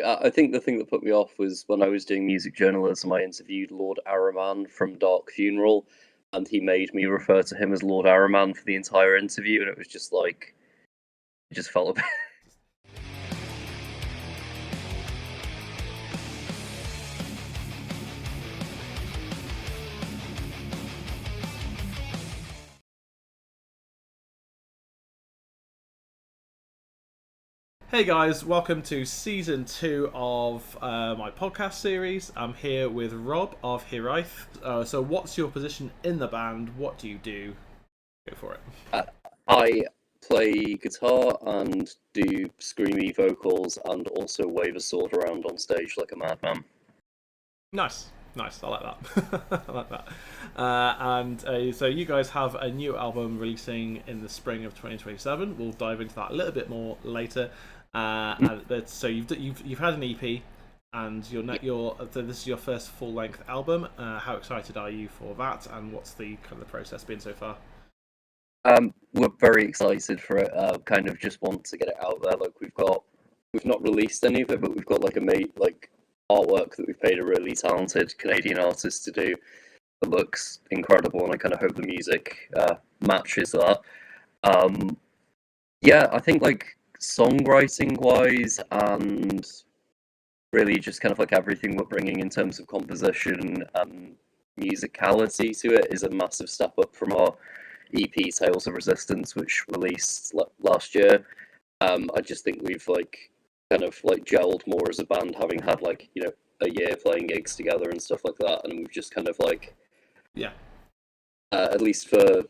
I think the thing that put me off was when I was doing music journalism, I interviewed Lord Araman from Dark Funeral, and he made me refer to him as Lord Araman for the entire interview, and it was just like, it just felt a bit. Hey guys, welcome to season 2 of my podcast series. I'm here with Rob of Hiraeth. So, what's your position in the band? What do you do? Go for it. I play guitar and do screamy vocals and also wave a sword around on stage like a madman. Nice, nice. I like that. I like that. So, you guys have a new album releasing in the spring of 2027. We'll dive into that a little bit more later. So you've had an EP, and so this is your first full length album. How excited are you for that? And what's the kind of the process been so far? We're very excited for it. Kind of just want to get it out there. Like we've not released any of it, but we've got like artwork that we've paid a really talented Canadian artist to do. That looks incredible, and I kind of hope the music matches that. Um, yeah, I think like songwriting wise and really just kind of like everything we're bringing in terms of composition and musicality to it is a massive step up from our EP Tales of Resistance, which released last year. I just think we've like kind of like gelled more as a band, having had like a year playing gigs together and stuff like that, and we've just kind of like Yeah. at least for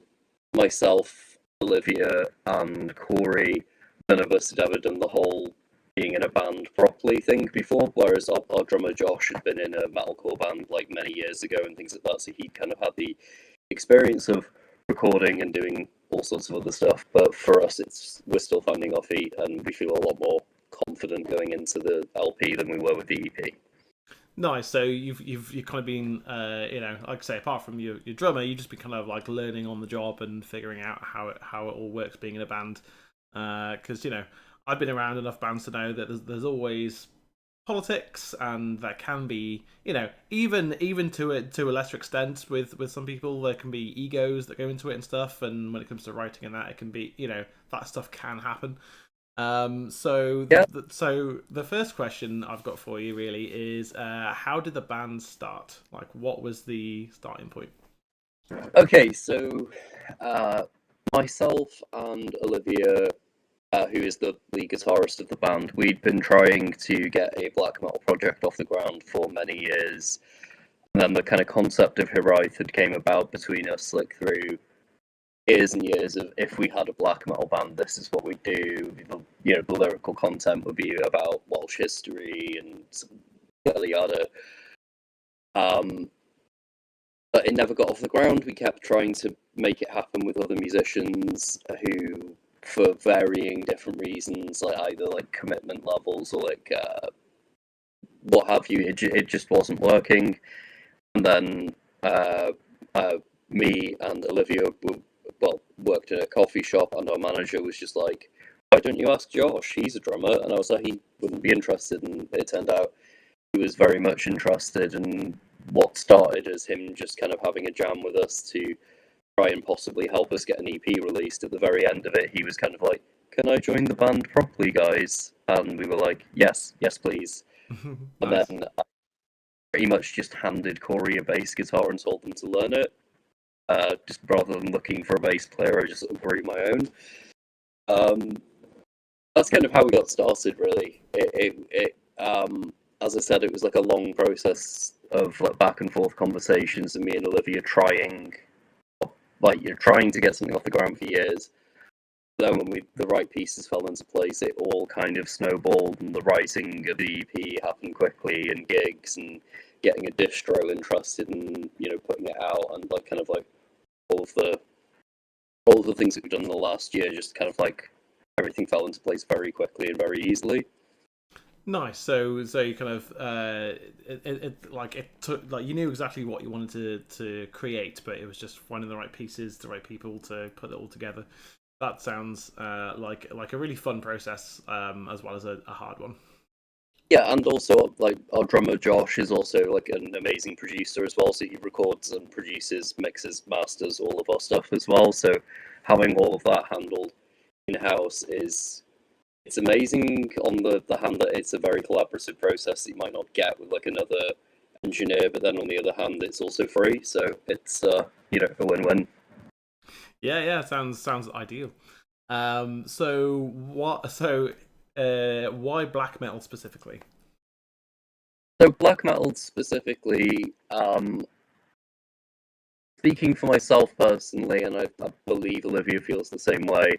myself, Olivia, and Corey, none of us had ever done the whole being in a band properly thing before, whereas our drummer Josh had been in a metalcore band like many years ago and things like that, so he kind of had the experience of recording and doing all sorts of other stuff. But for us, we're still finding our feet, and we feel a lot more confident going into the LP than we were with the EP. Nice. So you've kind of been like I say, apart from your drummer, you've just been kind of like learning on the job and figuring out how it all works being in a band. Because I've been around enough bands to know that there's always politics, and there can be even to a lesser extent with some people there can be egos that go into it and stuff. And when it comes to writing and that, it can be that stuff can happen. Yeah. So the first question I've got for you really is, how did the band start? Like, what was the starting point? Okay, so uh, myself and Olivia, who is the lead guitarist of the band, we'd been trying to get a black metal project off the ground for many years. And then the kind of concept of Hiraeth had came about between us, like through years and years of if we had a black metal band, this is what we do. The lyrical content would be about Welsh history and yada yada. Um, but it never got off the ground. We kept trying to make it happen with other musicians who, for varying different reasons, like either like commitment levels or like what have you, it just wasn't working. And then me and Olivia worked in a coffee shop, and our manager was just like, "Why don't you ask Josh? He's a drummer." And I was like, "He wouldn't be interested." And it turned out he was very much interested. And what started as him just kind of having a jam with us to try and possibly help us get an EP released. At the very end of it, he was kind of like, "Can I join the band properly, guys?" And we were like, "Yes, yes, please." And Nice. then I pretty much just handed Corey a bass guitar and told them to learn it. Just rather than looking for a bass player, I just sort of grew my own. Um, that's kind of how we got started, really. As I said, it was like a long process of like back and forth conversations, and me and Olivia trying to get something off the ground for years. Then when the right pieces fell into place, it all kind of snowballed, and the writing of the EP happened quickly, and gigs, and getting a distro interested in putting it out, and like kind of like all of the all of the things that we've done in the last year, just kind of like everything fell into place very quickly and very easily. Nice. So you kind of it took, like, you knew exactly what you wanted to create, but it was just finding the right pieces, the right people to put it all together. That sounds like a really fun process, as well as a hard one. Yeah, and also like our drummer Josh is also like an amazing producer as well. So he records and produces, mixes, masters all of our stuff as well. So having all of that handled in house is it's amazing on the hand that it's a very collaborative process that you might not get with like another engineer, but then on the other hand, it's also free. So it's a win-win. Yeah, yeah, sounds ideal. So what? So, why black metal specifically? So black metal specifically, speaking for myself personally, and I believe Olivia feels the same way.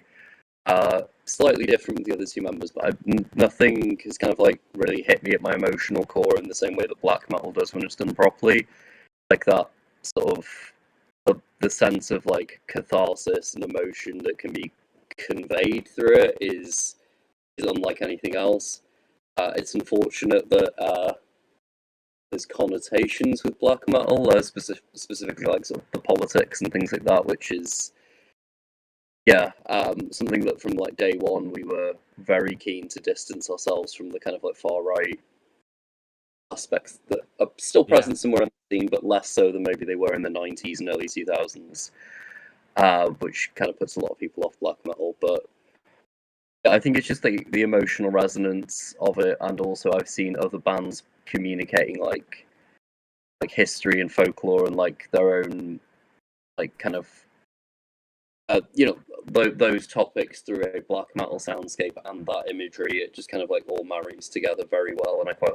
Slightly different with the other two members, but nothing has kind of like really hit me at my emotional core in the same way that black metal does when it's done properly. Like that sort of the sense of like catharsis and emotion that can be conveyed through it is unlike anything else. It's unfortunate that there's connotations with black metal, specifically like sort of the politics and things like that, which is something that from like day one we were very keen to distance ourselves from the kind of like far right aspects that are still Yeah, present somewhere in the scene, but less so than maybe they were in the 90s and early 2000s, which kind of puts a lot of people off black metal. But I think it's just the emotional resonance of it, and also I've seen other bands communicating like history and folklore and like their own like kind of those topics through a black metal soundscape and that imagery. It just kind of like all marries together very well, and I quite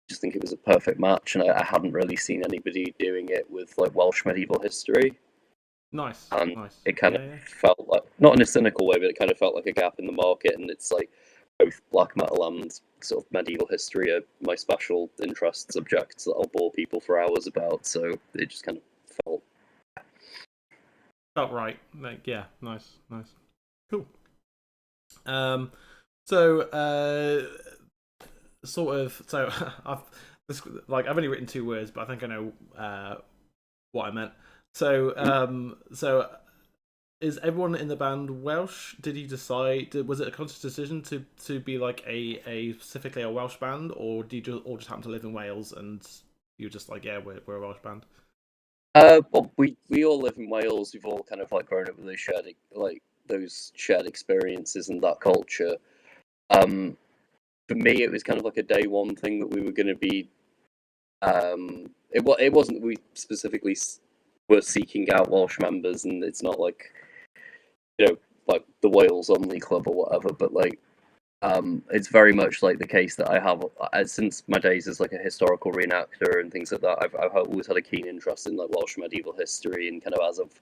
just think it was a perfect match. And I hadn't really seen anybody doing it with like Welsh medieval history, nice, and nice. it kind of Yeah, yeah. felt like, not in a cynical way, but it kind of felt like a gap in the market. And it's like both black metal and sort of medieval history are my special interest subjects that I'll bore people for hours about. So it just kind of felt. Felt right. Like, yeah, nice, nice, cool. Um, so sort of. So I've only written 2 words, but I think I know what I meant. So is everyone in the band Welsh? Did you decide? Was it a conscious decision to be like a specifically a Welsh band, or do you just happen to live in Wales and you're just like, yeah, we're a Welsh band? Well, we all live in Wales. We've all kind of like grown up with those shared experiences and that culture. Um, for me, it was kind of like a day one thing that we were going to be. It wasn't that we specifically were seeking out Welsh members, and it's not like like the Wales only club or whatever. But like it's very much like the case that I have since my days as like a historical reenactor and things like that. I've always had a keen interest in like Welsh medieval history, and kind of as I've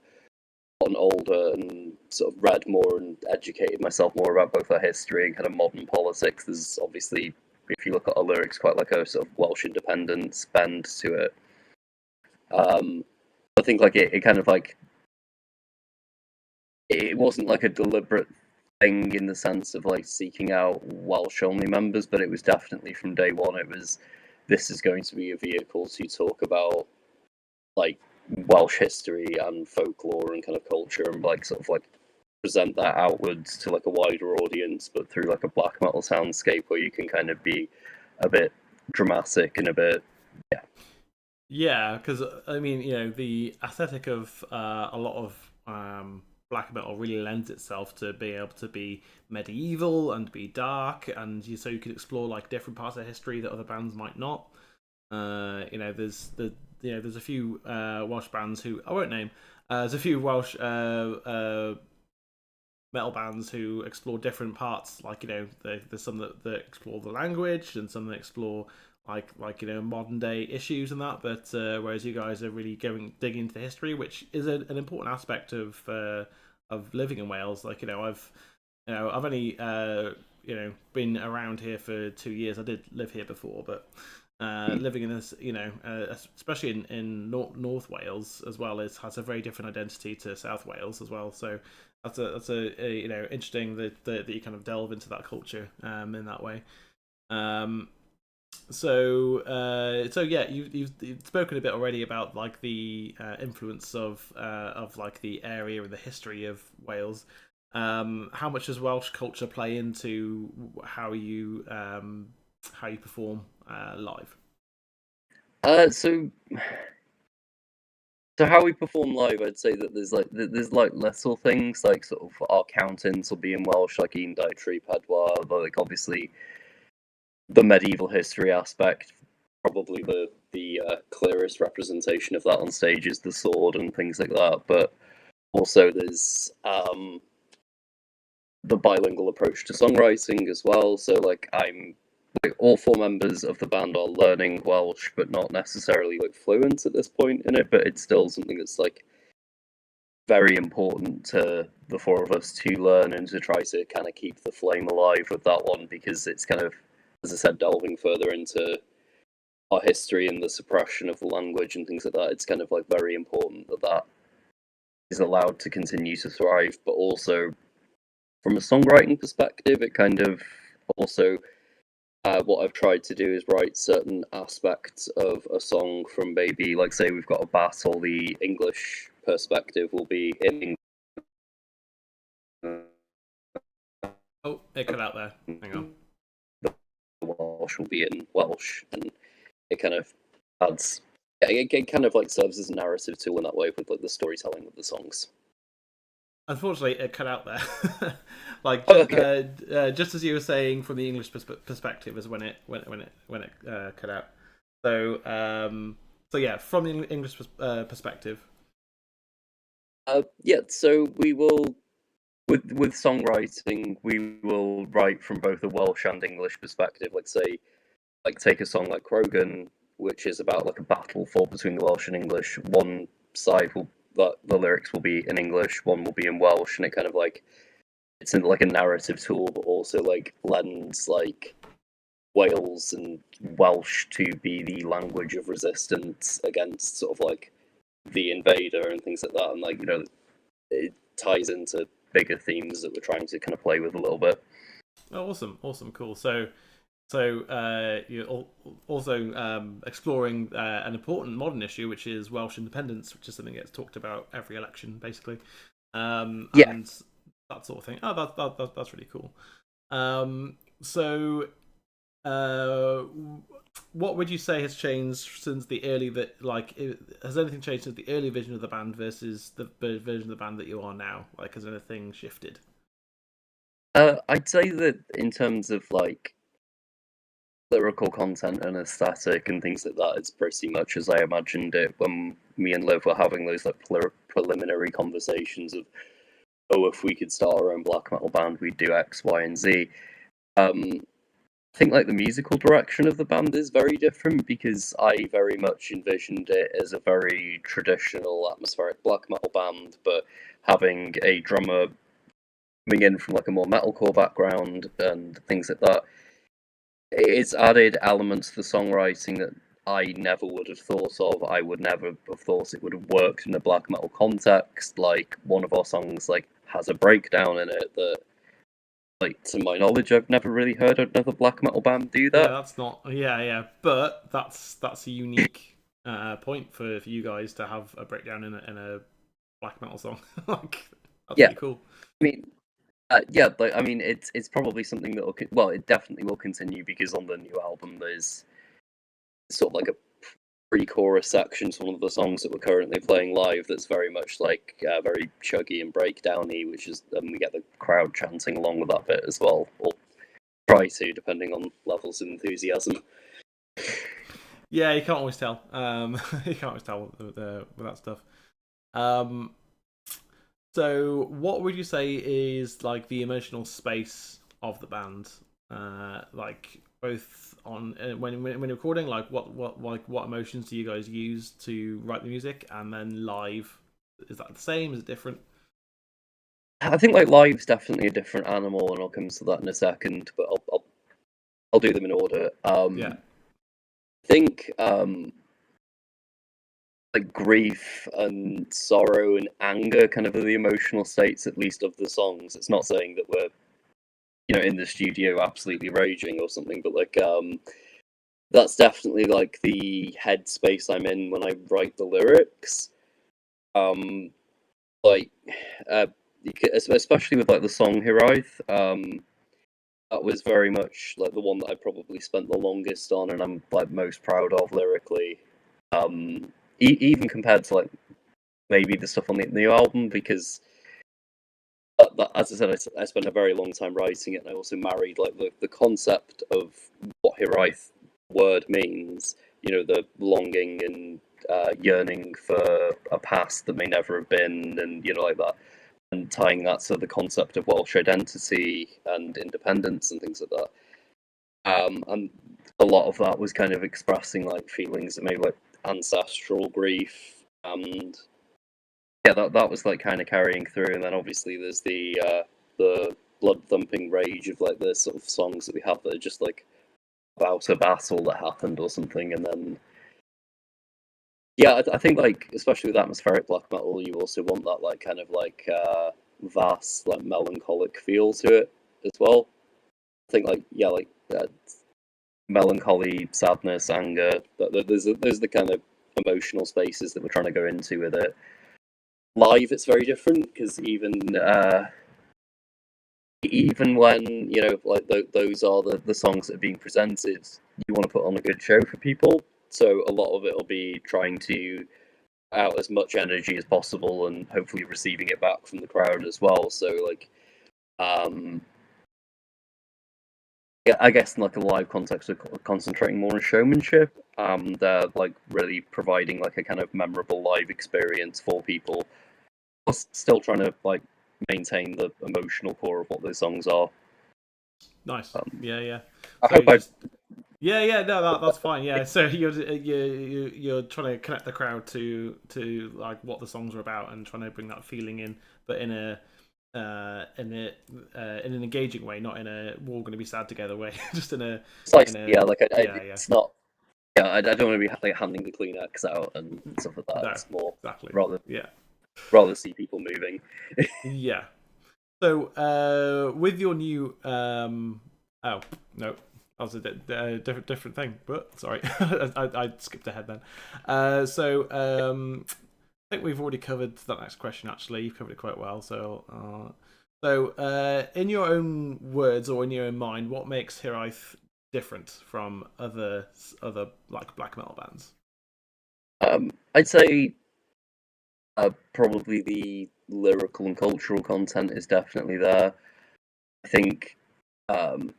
gotten older and sort of read more and educated myself more about both our history and kind of modern politics, there's obviously, if you look at our lyrics, quite like a sort of Welsh independence bend to it. Um, I think like it kind of like it wasn't like a deliberate thing in the sense of like seeking out Welsh only members, but it was definitely from day one. It was this is going to be a vehicle to talk about like Welsh history and folklore and kind of culture, and like sort of like present that outwards to like a wider audience, but through like a black metal soundscape where you can kind of be a bit dramatic and a bit yeah. Yeah, because I mean, the aesthetic of a lot of black metal really lends itself to being able to be medieval and be dark, and so you could explore like different parts of history that other bands might not. There's a few Welsh bands who I won't name. There's a few Welsh metal bands who explore different parts. Like there's some that explore the language, and some that explore modern day issues and that. But whereas you guys are really digging into the history, which is an important aspect of living in Wales. Like I've only been around here for 2 years. I did live here before, but living in this, especially in North Wales as well, has a very different identity to South Wales as well. So that's a interesting that you kind of delve into that culture in that way. So yeah, you've spoken a bit already about like the influence of like the area and the history of Wales. How much does Welsh culture play into how you how you perform live? So how we perform live, I'd say that there's little things like sort of our count-ins will be in Welsh, like un, dau, tri, pedwar, but like obviously the medieval history aspect, probably the clearest representation of that on stage is the sword and things like that. But also there's the bilingual approach to songwriting as well. So like all four members of the band are learning Welsh, but not necessarily like fluent at this point in it. But it's still something that's like very important to the four of us to learn and to try to kind of keep the flame alive with that one, because it's kind of, as I said, delving further into our history and the suppression of the language and things like that. It's kind of like very important that that is allowed to continue to thrive, but also from a songwriting perspective, it kind of also what I've tried to do is write certain aspects of a song from maybe, like, say we've got a battle, the English perspective will be in English, Oh, it cut out there. Hang on. the Welsh will be in Welsh, and it kind of adds, it kind of like serves as a narrative tool in that way with like the storytelling of the songs. Unfortunately, it cut out there. Like just as you were saying, from the English perspective, is when it cut out. So yeah, from the English perspective. Yeah, so we will with songwriting, we will write from both a Welsh and English perspective. Like say, like take a song like Krogan, which is about like a battle fought between the Welsh and English. One side will the lyrics will be in English, one will be in Welsh, and it kind of like it's in like a narrative tool, but also like lends like Wales and Welsh to be the language of resistance against sort of like the invader and things like that, and like it ties into bigger themes that we're trying to kind of play with a little bit. Oh, awesome, cool. So you're also exploring an important modern issue, which is Welsh independence, which is something that gets talked about every election, basically, and that sort of thing. Oh, that's really cool. So, what would you say has changed since the early has anything changed since the early vision of the band versus the version of the band that you are now? Like, has anything shifted? I'd say that in terms of like lyrical content and aesthetic and things like that, it's pretty much as I imagined it when me and Liv were having those like preliminary conversations of, oh, if we could start our own black metal band, we'd do X, Y, and Z. I think like the musical direction of the band is very different, because I very much envisioned it as a very traditional atmospheric black metal band, but having a drummer coming in from like a more metalcore background and things like that. It's added elements to the songwriting that I never would have thought of. I would never have thought it would have worked in a black metal context. Like one of our songs like has a breakdown in it that, like, to my knowledge, I've never really heard another black metal band do that. Yeah, that's not. Yeah, but that's a unique point for you guys to have a breakdown in a black metal song. Like, that's pretty cool. I mean, but I mean, it's probably something that it definitely will continue, because on the new album there's sort of like a pre-chorus section to one of the songs that we're currently playing live that's very much like very chuggy and breakdowny, which is we get the crowd chanting along with that bit as well, or try to, depending on levels of enthusiasm. Yeah, you can't always tell. You can't always tell with that stuff. So, what would you say is like the emotional space of the band? Like both on when you're recording, like what emotions do you guys use to write the music, and then live? Is that the same? Is it different? I think like live's definitely a different animal, and I'll come to that in a second. But I'll do them in order. Yeah. I think like grief and sorrow and anger kind of are the emotional states, at least, of the songs. It's not saying that we're in the studio absolutely raging or something, but like that's definitely like the headspace I'm in when I write the lyrics. Like especially with like the song Hiraeth, that was very much like the one that I probably spent the longest on, and I'm like most proud of lyrically. Even compared to like maybe the stuff on the new album, because as I said, I spent a very long time writing it, and I also married like the concept of what Hiraeth word means. You know, the longing and yearning for a past that may never have been, and you know, like that, and tying that to the concept of Welsh identity and independence and things like that. And a lot of that was kind of expressing like feelings of maybe like ancestral grief, and yeah, that was like kind of carrying through. And then obviously there's the blood thumping rage of like the sort of songs that we have that are just like about a battle that happened or something. And then yeah, I think like especially with atmospheric black metal, you also want that like kind of like vast like melancholic feel to it as well. I think like yeah, like melancholy, sadness, anger. There's the kind of emotional spaces that we're trying to go into with it. Live, it's very different because even when you know like those are the songs that are being presented, you want to put on a good show for people. So a lot of it will be trying to out as much energy as possible and hopefully receiving it back from the crowd as well. So like um yeah, I guess in like a live context, we're concentrating more on showmanship and like really providing like a kind of memorable live experience for people. Plus, still trying to like maintain the emotional core of what those songs are. Nice. Yeah, yeah. I So hope you I. just yeah. No, that's fine. Yeah. So you're trying to connect the crowd to like what the songs are about and trying to bring that feeling in, but in a in an engaging way, not in a we're all going to be sad together way. Just It's like in a yeah, like yeah, yeah. it's not. Yeah, I don't want to be like handing the Kleenex out and stuff like that. No, It's more exactly. rather Yeah, rather see people moving. yeah. So with your new oh no, that was a different thing. But sorry, I skipped ahead then. I think we've already covered that next question. Actually, you've covered it quite well. So in your own words or in your own mind, what makes Hiraeth different from other like black metal bands? I'd say probably the lyrical and cultural content is definitely there. I think um,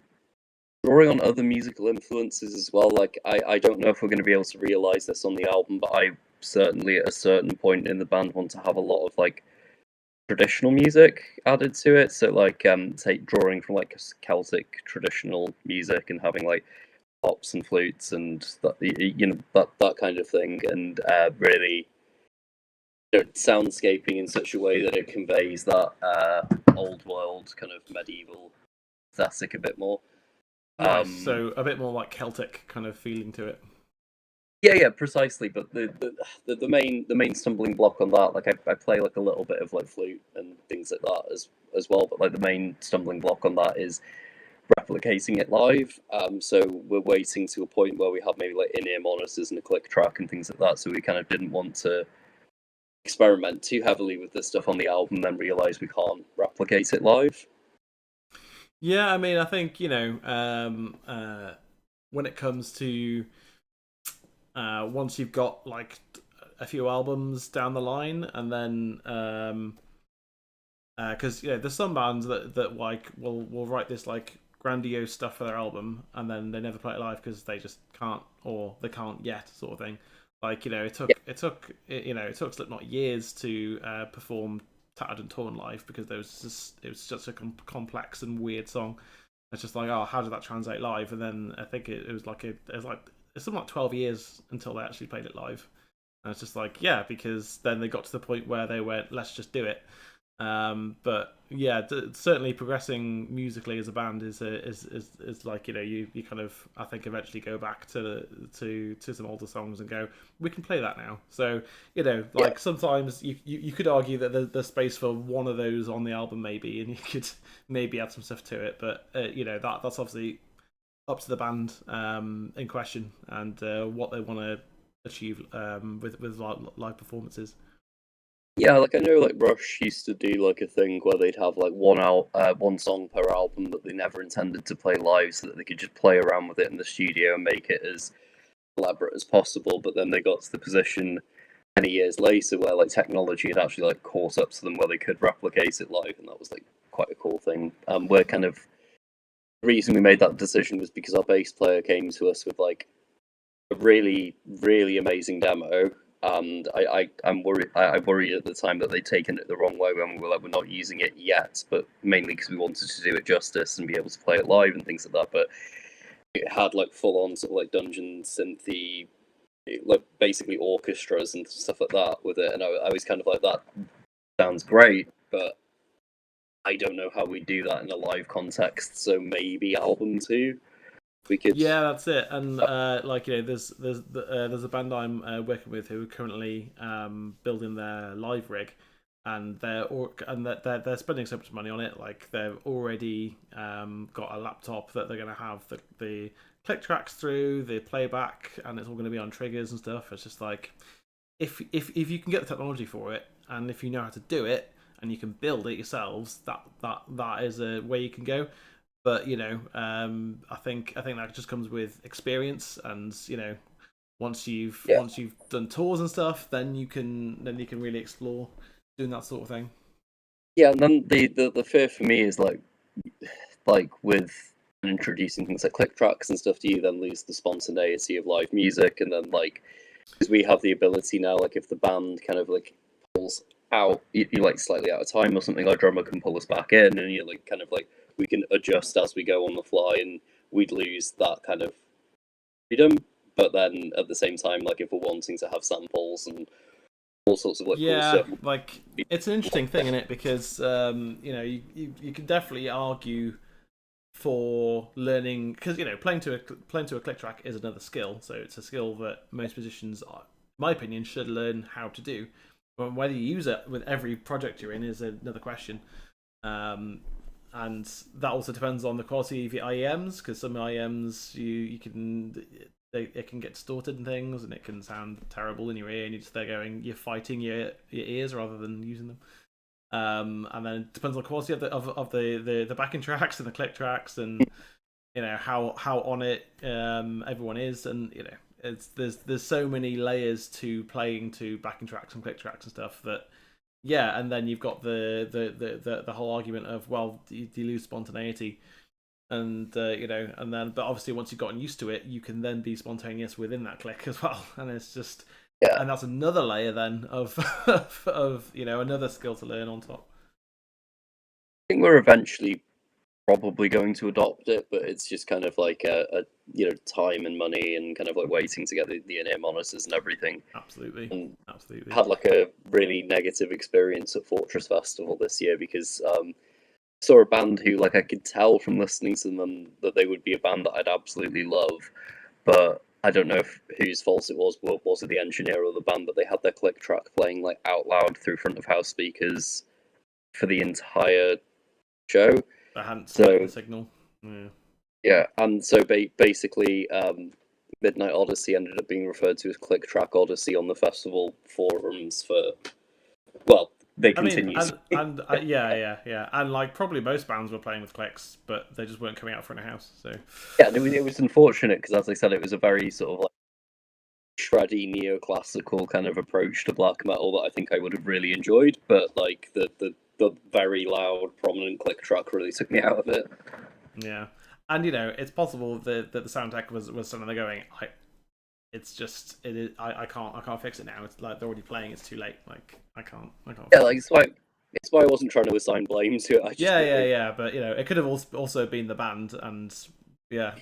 drawing on other musical influences as well. Like I don't know if we're going to be able to realize this on the album, but I certainly at a certain point in the band want to have a lot of like traditional music added to it. So like take drawing from like Celtic traditional music and having like pops and flutes and that you know that kind of thing, and really you know, soundscaping in such a way that it conveys that old world kind of medieval aesthetic a bit more. Nice. Um, So a bit more like Celtic kind of feeling to it. yeah, precisely. But the main stumbling block on that, like I play like a little bit of like flute and things like that as well. But like the main stumbling block on that is replicating it live. So we're waiting to a point where we have maybe like in-ear monitors and a click track and things like that. So we kind of didn't want to experiment too heavily with this stuff on the album, then realize we can't replicate it live. Yeah, I mean, I think when it comes to once you've got like a few albums down the line, and then because there's some bands that like will write this like grandiose stuff for their album, and then they never play it live because they just can't or they can't yet, sort of thing. Like Yeah, it took Slipknot years to perform Tattered and Torn live because it was such a complex and weird song. It's just like, oh, how did that translate live? And then I think it was like it's something like 12 years until they actually played it live. And it's just like, yeah, because then they got to the point where they went, let's just do it. But yeah, certainly progressing musically as a band is like you kind of I think eventually go back to some older songs and go we can play that now. So yeah, like sometimes you could argue that there's space for one of those on the album maybe, and you could maybe add some stuff to it. But that's obviously up to the band in question and what they want to achieve with live performances. Yeah, like I know like Rush used to do like a thing where they'd have like one song per album that they never intended to play live, so that they could just play around with it in the studio and make it as elaborate as possible. But then they got to the position many years later where like technology had actually like caught up to them where they could replicate it live, and that was like quite a cool thing. We're kind of the reason we made that decision was because our bass player came to us with like a really, really amazing demo. And I'm worried. I worried at the time that they'd taken it the wrong way when we were like, we're not using it yet, but mainly because we wanted to do it justice and be able to play it live and things like that. But it had like full on sort of like dungeon synthy, like basically orchestras and stuff like that with it, and I was kind of like, that sounds great, but I don't know how we do that in a live context. So maybe album two, we could. Yeah, that's it. And like there's a band I'm working with who are currently building their live rig, and they're spending so much money on it. Like they've already got a laptop that they're going to have the click tracks through, the playback, and it's all going to be on triggers and stuff. It's just like if you can get the technology for it, and if you know how to do it, and you can build it yourselves, that is a way you can go. But I think that just comes with experience, and once you've done tours and stuff, then you can really explore doing that sort of thing. Yeah, and then the fear for me is like with introducing things like click tracks and stuff, do you then lose the spontaneity of live music? And then like, because we have the ability now, like if the band kind of like pulls out, you like slightly out of time or something, our drummer can pull us back in, and you like kind of like we can adjust as we go on the fly, and we'd lose that kind of freedom. But then at the same time, like if we're wanting to have samples and all sorts of like cool Yeah, stuff, like it's an interesting thing, isn't it? Because you can definitely argue for learning, because playing to a click track is another skill. So it's a skill that most musicians, in my opinion, should learn how to do. But whether you use it with every project you're in is another question. And that also depends on the quality of your IEMs, because some IEMs you can it can get distorted and things, and it can sound terrible in your ear, and you're fighting your ears rather than using them. And then it depends on the quality of the backing tracks and the click tracks, and how on it everyone is, and there's so many layers to playing to backing tracks and click tracks and stuff that. Yeah, and then you've got the whole argument of, well, do you lose spontaneity? And and then, but obviously once you've gotten used to it, you can then be spontaneous within that click as well, and it's just, yeah. and that's another layer then of of another skill to learn on top. I think we're eventually probably going to adopt it, but it's just kind of like a time and money and kind of like waiting to get the in-ear monitors and everything. Absolutely, And absolutely. had like a really negative experience at Fortress Festival this year because saw a band who like I could tell from listening to them that they would be a band that I'd absolutely love, but I don't know whose fault it was. Was it the engineer or the band? But they had their click track playing like out loud through front of house speakers for the entire show. I hadn't split So the signal. Yeah. yeah, and so basically, Midnight Odyssey ended up being referred to as Click Track Odyssey on the festival forums for. Well, they I mean, continue. and yeah, and like probably most bands were playing with clicks, but they just weren't coming out front of house. So Yeah, it was unfortunate because, as I said, it was a very sort of like shreddy neoclassical kind of approach to black metal that I think I would have really enjoyed. But like the very loud, prominent click track really took me out of it. yeah, and it's possible that the sound tech was suddenly going, it's just it is. I can't fix it now. It's like they're already playing. It's too late. Like I can't. Yeah, Fix like it. it's why I wasn't trying to assign blame to it. I just Yeah. But it could have also been the band, and yeah,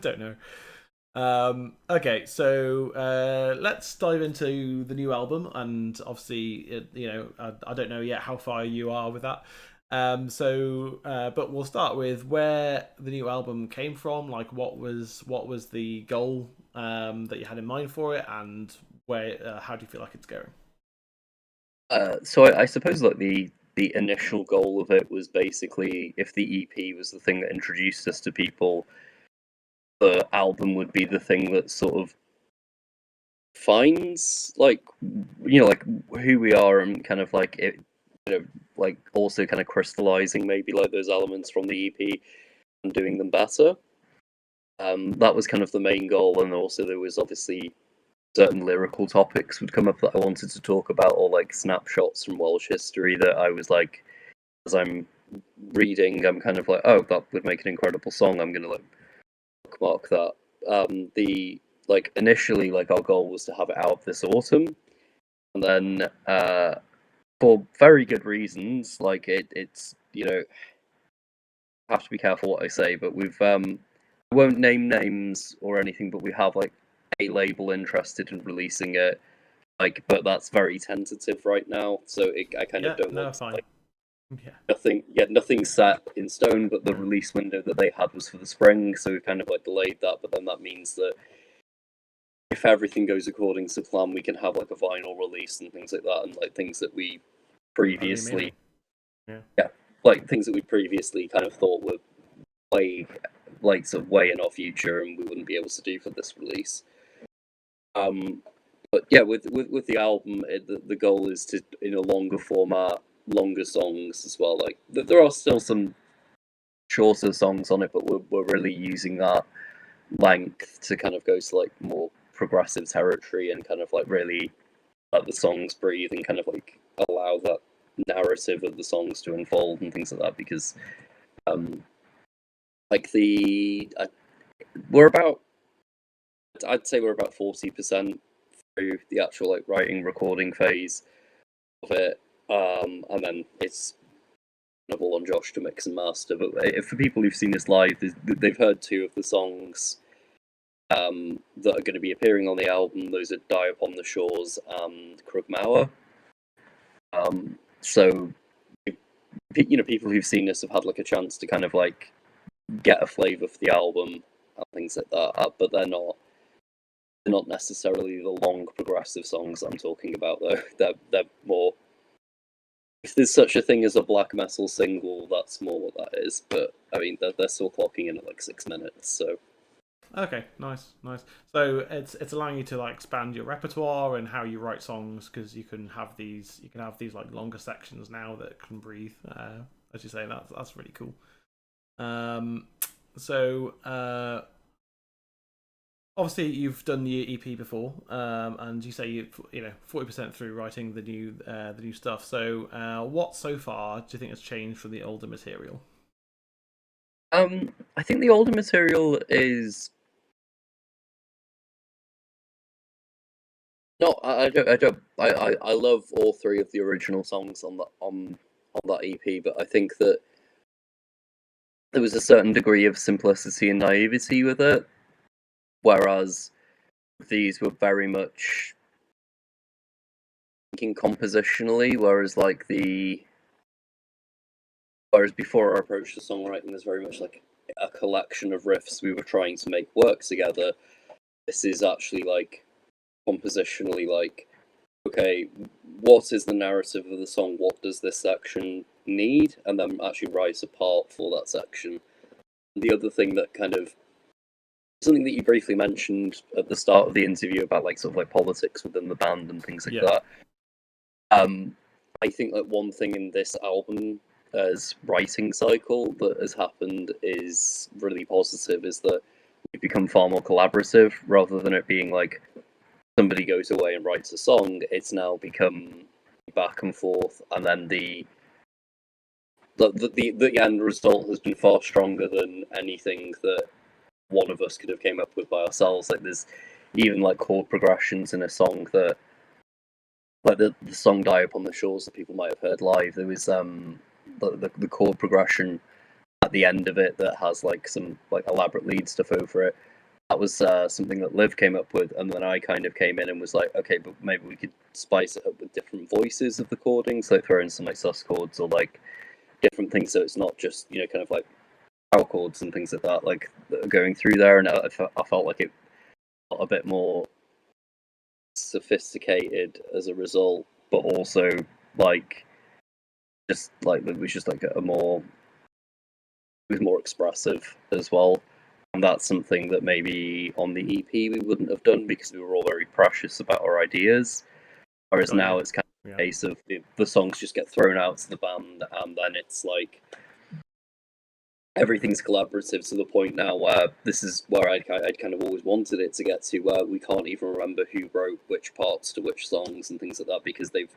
don't know. Okay, so let's dive into the new album, and obviously, I don't know yet how far you are with that. But we'll start with where the new album came from. Like, what was the goal that you had in mind for it, and where how do you feel like it's going? So I suppose like the initial goal of it was basically if the EP was the thing that introduced us to people, the album would be the thing that sort of finds like like who we are and kind of like it, like also kind of crystallizing maybe like those elements from the EP and doing them better. That was kind of the main goal, and also there was obviously certain lyrical topics would come up that I wanted to talk about, or like snapshots from Welsh history that I was like, as I'm reading, I'm kind of like, oh, that would make an incredible song. I'm gonna like bookmark that. The like initially, like our goal was to have it out this autumn, and then for very good reasons, like it's I have to be careful what I say, but we've I won't name names or anything, but we have like a label interested in releasing it. Like, but that's very tentative right now, so I kind of don't want to, fine. like, Yeah. nothing set in stone. But the Yeah. release window that they had was for the spring, so we've kind of like delayed that. But then that means that if everything goes according to plan, we can have like a vinyl release and things like that, and like things that we previously, Yeah. like things that we previously kind of thought were way, like sort of way in our future, and we wouldn't be able to do for this release. But yeah, with the album, the goal is to in a longer format, longer songs as well. Like there are still some shorter songs on it, but we're really using that length to kind of go to like more progressive territory and kind of like really let the songs breathe and kind of like allow that narrative of the songs to unfold and things like that. Because like we're about, I'd say we're about 40% through the actual like writing recording phase of it, and then it's all on Josh to mix and master. But for people who've seen this live, they've heard two of the songs that are going to be appearing on the album. Those are "Die Upon the Shores" and "Krugmauer." So people who've seen this have had like a chance to kind of like get a flavour for the album and things like that. But they're not necessarily the long progressive songs I'm talking about though. They're more, if there's such a thing as a black metal single, that's more what that is. But I mean, they're still clocking in at like 6 minutes. So Okay, nice. So it's allowing you to like expand your repertoire and how you write songs, because you can have these like longer sections now that can breathe. As you say, that's really cool. So obviously you've done the EP before, and you say you 40% through writing the new stuff. So what so far do you think has changed from the older material? I think the older material is no, I love all three of the original songs on that EP, but I think that there was a certain degree of simplicity and naivety with it, whereas these were very much thinking compositionally, whereas before our approach to songwriting was very much like a collection of riffs we were trying to make work together. This is actually like compositionally like, okay, what is the narrative of the song? What does this section need? And then actually write a part for that section. The other thing that kind of something that you briefly mentioned at the start of the interview about like sort of like politics within the band and things like that. I think that one thing in this album as writing cycle that has happened is really positive, is that we've become far more collaborative rather than it being like somebody goes away and writes a song. It's now become back and forth, and then the end result has been far stronger than anything that one of us could have came up with by ourselves. Like there's even like chord progressions in a song that, like the song "Die Upon the Shores" that people might have heard live. There was the chord progression at the end of it that has like some like elaborate lead stuff over it. That was something that Liv came up with, and then I kind of came in and was like, okay, but maybe we could spice it up with different voices of the chordings, like throw in some like sus chords or like different things, so it's not just kind of like power chords and things like that, like that are going through there. And I felt like it got a bit more sophisticated as a result, but also like just like it was just like it was more expressive as well. And that's something that maybe on the EP we wouldn't have done because we were all very precious about our ideas. Whereas now it's kind of a case of the songs just get thrown out to the band, and then it's like everything's collaborative to the point now where this is where I'd kind of always wanted it to get to, where we can't even remember who wrote which parts to which songs and things like that because they've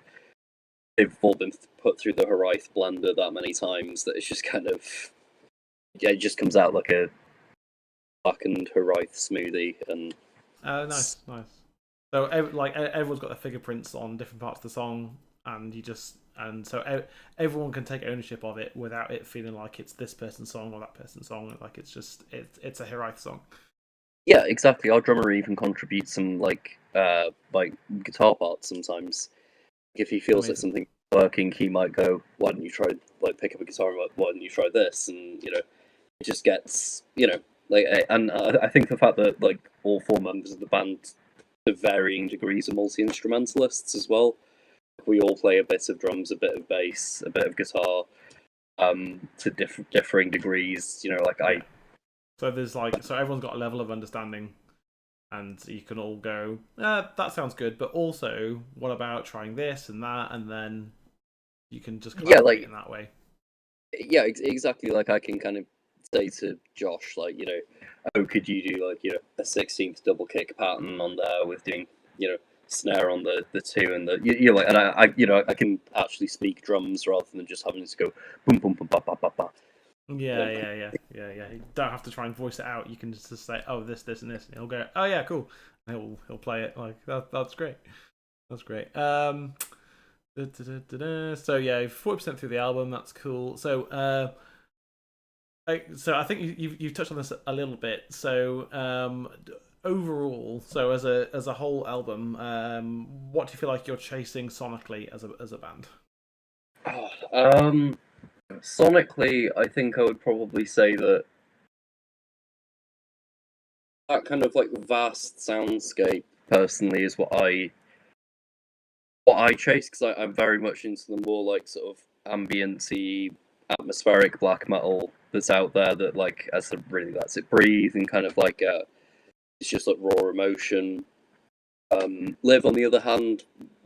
all been put through the Hiraeth blender that many times that it's just kind of it just comes out like a blackened Hiraeth smoothie. And nice. So everyone's got their fingerprints on different parts of the song, and so everyone can take ownership of it without it feeling like it's this person's song or that person's song. Like it's just it's a Hiraeth song. Yeah, exactly. Our drummer even contributes some like guitar parts sometimes. If he feels like something's working, he might go, "Why don't you try pick up a guitar and why don't you try this?" And it just gets and I think the fact that like all four members of the band, to varying degrees, are multi-instrumentalists as well. We all play a bit of drums, a bit of bass, a bit of guitar, to differing degrees. So there's so everyone's got a level of understanding, and you can all go, that sounds good, but also what about trying this and that, and then you can just collaborate in that way. Yeah, exactly. Like I can kind of say to Josh, oh, could you do a 16th double kick pattern on there with doing snare on the two and and I can actually speak drums rather than just having to go boom boom boom ba ba ba ba. Yeah. You don't have to try and voice it out. You can just say, "Oh, this, and this," and he'll go, "Oh yeah, cool." And he'll play it like that. That's great. That's great. So yeah, 40% through the album. That's cool. So I think you've touched on this a little bit. So overall, so as a whole album, what do you feel like you're chasing sonically as a band? Sonically, I think I would probably say that kind of vast soundscape personally is what I chase, because I'm very much into the more sort of ambiency, atmospheric black metal that's out there that really lets it breathe and kind of it's just raw emotion. Liv, on the other hand,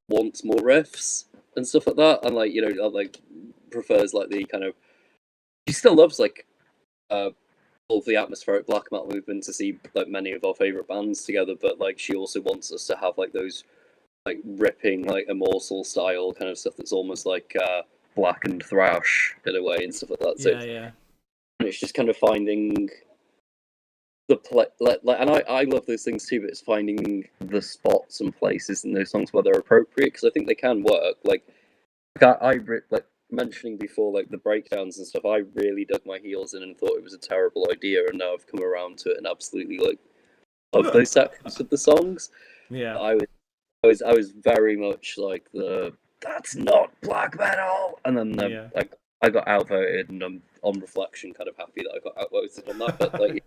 wants more riffs and stuff like that, and prefers the kind of, she still loves all of the atmospheric black metal. We've been to see many of our favorite bands together, but she also wants us to have those ripping immortal style kind of stuff that's almost blackened thrash in a way and stuff like that. So yeah. It's just kind of finding the and I love those things too, but it's finding the spots and places in those songs where they're appropriate, because I think they can work. I mentioning before, the breakdowns and stuff, I really dug my heels in and thought it was a terrible idea, and now I've come around to it and absolutely love those sections of the songs. Yeah, I was very much that's not black metal, and then I got outvoted, and I'm on reflection kind of happy that I got outvoted on that. But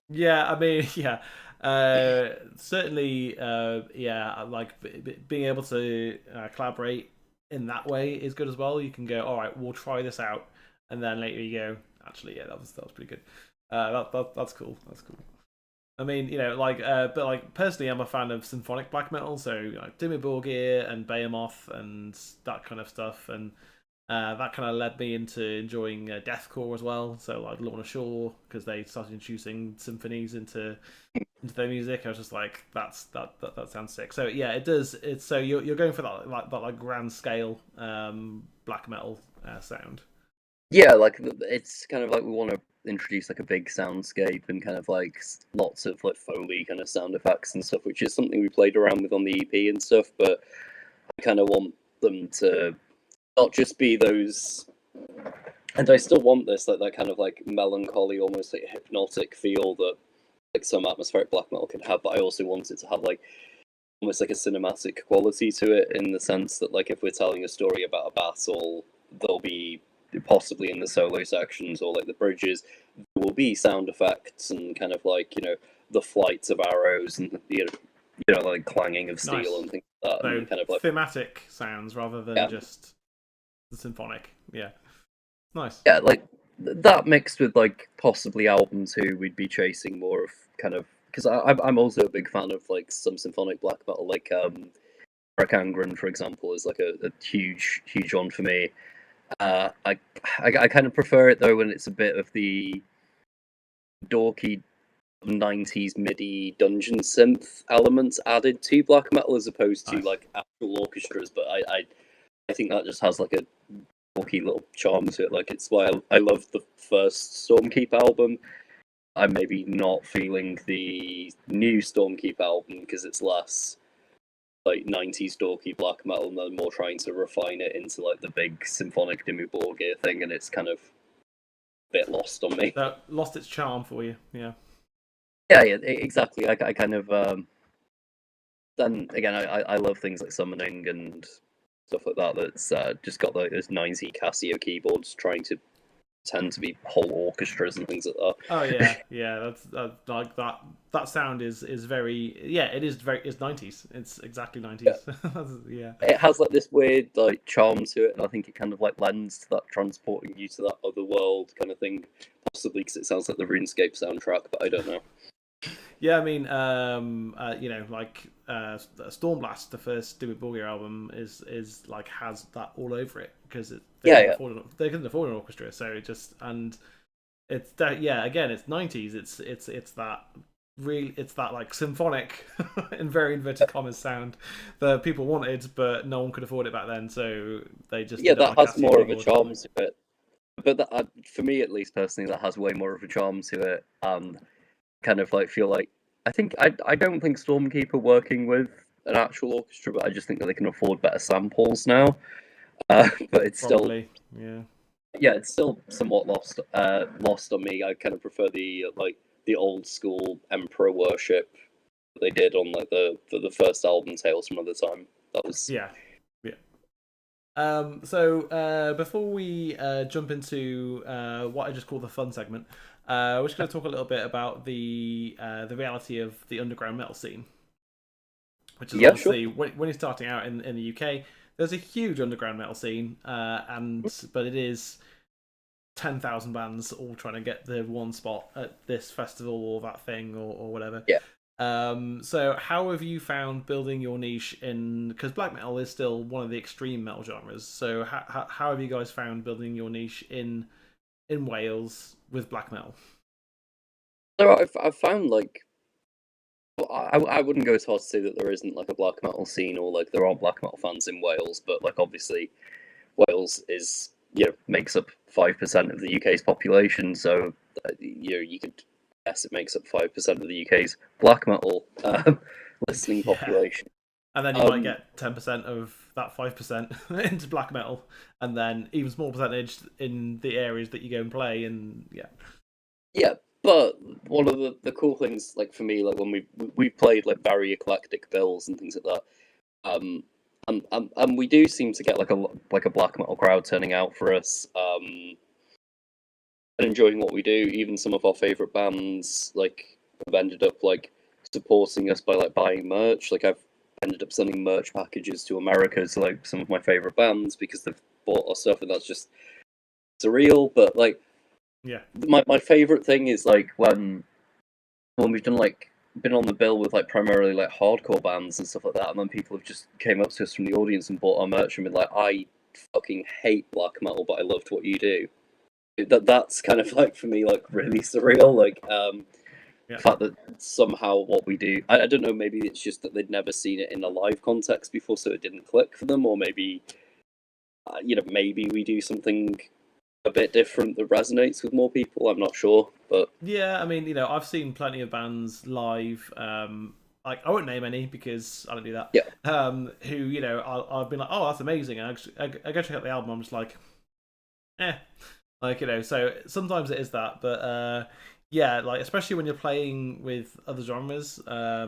yeah, I mean, yeah, certainly, yeah, being able to collaborate in that way is good as well. You can go, all right, we'll try this out, and then later you go, actually, yeah, that was pretty good. That's cool. That's cool. I mean, but personally, I'm a fan of symphonic black metal, so Dimmu Borgir and Behemoth and that kind of stuff, and that kind of led me into enjoying deathcore as well. So Lorna Shore, because they started introducing symphonies into their music. I was just like, that sounds sick. So yeah, it does. It's so you're going for that grand scale black metal sound. Yeah, it's kind of we want to introduce a big soundscape and kind of lots of Foley kind of sound effects and stuff, which is something we played around with on the EP and stuff. But I kind of want them to not just be those, and I still want this that kind of melancholy, almost hypnotic feel that some atmospheric black metal can have. But I also want it to have almost a cinematic quality to it, in the sense that if we're telling a story about a battle, there'll be, possibly in the solo sections or the bridges, there will be sound effects and kind of the flights of arrows and clanging of steel and things like that. So and kind of thematic sounds rather than just the symphonic. Yeah, nice. Yeah, that mixed with like possibly album two, we'd be chasing more of kind of because I'm also a big fan of like some symphonic black metal, like Angren, for example, is like a huge one for me. Uh, I, I kind of prefer it though when it's a bit of the dorky 90s MIDI dungeon synth elements added to black metal as opposed to Nice. like actual orchestras. But I think that just has like a dorky little charm to it. Like it's why I love the first Stormkeep album. I'm maybe not feeling the new Stormkeep album because it's less like 90s dorky black metal and they're more trying to refine it into like the big symphonic Dimmu Borgir thing, and it's kind of a bit lost on me. That lost its charm for you, yeah. Yeah, exactly. I kind of then again, I love things like summoning and stuff like that. That's just got like those 90 Casio keyboards trying to tend to be whole orchestras and things like that. Oh yeah, yeah. That's like that. That sound is very, yeah. It is very. It's 90s. It's exactly 90s. Yeah. It has like this weird like charm to it, and I think it kind of like lends to that transporting you to that other world kind of thing. Possibly because it sounds like the RuneScape soundtrack, but I don't know. Yeah, I mean, like Stormblast, the first Dimmu Borgir album, is like has that all over it because they couldn't afford an orchestra, so it just and it's that yeah again it's 90s, it's that really it's that like symphonic in very inverted commas sound that people wanted, but no one could afford it back then, so they just did it on that a has Casio more of a keyboard. charm to it. But that, for me at least personally, that has way more of a charm to it. Kind of like feel like I don't think Stormkeeper working with an actual orchestra, but I just think that they can afford better samples now. But it's still Probably, yeah. yeah, it's still somewhat lost on me. I kind of prefer the like the old school Emperor worship that they did on like the first album, Tales from Other Time. That was Yeah. Yeah. So before we jump into what I just call the fun segment, we're just going to talk a little bit about the reality of the underground metal scene, which is yeah, sure. obviously when you're starting out in the UK, there's a huge underground metal scene, but it is 10,000 bands all trying to get the one spot at this festival or that thing or whatever. Yeah. So how have you found building your niche in, because black metal is still one of the extreme metal genres, so how have you guys found building your niche in Wales with black metal? So I've found like I wouldn't go as far to say that there isn't like a black metal scene or like there aren't black metal fans in Wales, but like obviously Wales is makes up 5% of the UK's population, so you could guess it makes up 5% of the UK's black metal listening Yeah. population. And then you might get 10% of that 5% into black metal, and then even small percentage in the areas that you go and play, and yeah. Yeah, but one of the cool things, like for me, like when we played like very eclectic bills and things like that, and we do seem to get like a black metal crowd turning out for us, and enjoying what we do. Even some of our favorite bands like have ended up like supporting us by like buying merch. Like I've ended up sending merch packages to America to like some of my favorite bands because they've bought our stuff, and that's just surreal. But like Yeah. my favorite thing is like when we've done like been on the bill with like primarily like hardcore bands and stuff like that, and then people have just came up to us from the audience and bought our merch and been like, I fucking hate black metal, but I loved what you do. That's kind of like for me like really surreal. Like Yeah. the fact that somehow what we do, I don't know, maybe it's just that they'd never seen it in a live context before, so it didn't click for them, or maybe maybe we do something a bit different that resonates with more people. I'm not sure, but Yeah, I mean, I've seen plenty of bands live. Like I won't name any because I don't do that. yeah, Who I've been like, oh, that's amazing. And I go check out the album. I'm just like, eh, like So sometimes it is that, but yeah, like especially when you're playing with other genres. I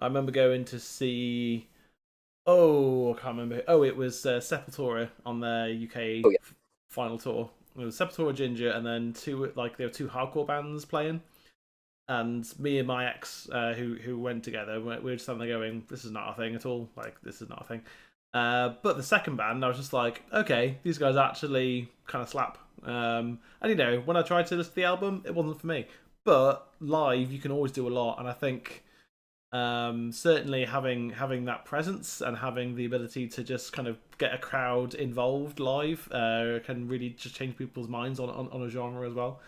remember going to see. Oh, I can't remember. Oh, it was Sepultura on their UK oh yeah, final tour. It was Sepultura, Ginger, and then there were two hardcore bands playing. And me and my ex, who went together, we were just standing there going, "This is not a thing at all. Like this is not a thing." But the second band, I was just like, okay, these guys actually kind of slap. And when I tried to listen to the album, it wasn't for me. But live, you can always do a lot, and I think certainly having that presence and having the ability to just kind of get a crowd involved live can really just change people's minds on a genre as well.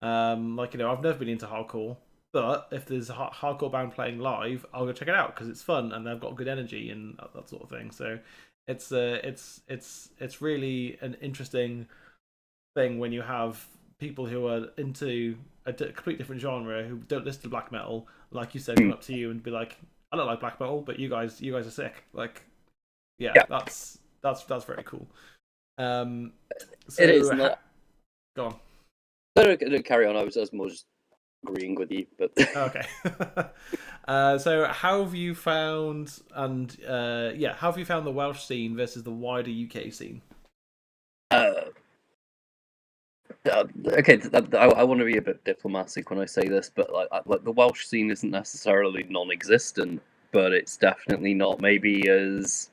I've never been into hardcore, but if there's a hardcore band playing live, I'll go check it out because it's fun and they've got good energy and that sort of thing. So it's really an interesting thing when you have people who are into a complete different genre who don't listen to black metal, like you said, come Mm. up to you and be like, "I don't like black metal, but you guys are sick." Like, yeah, Yeah, that's very cool. Um, it is. so Not. go on. No, no, no, carry on. I was more just agreeing with you, but Okay. So how have you found how have you found the Welsh scene versus the wider UK scene? uh, okay. I want to be a bit diplomatic when I say this, but like the Welsh scene isn't necessarily non-existent, but it's definitely not maybe as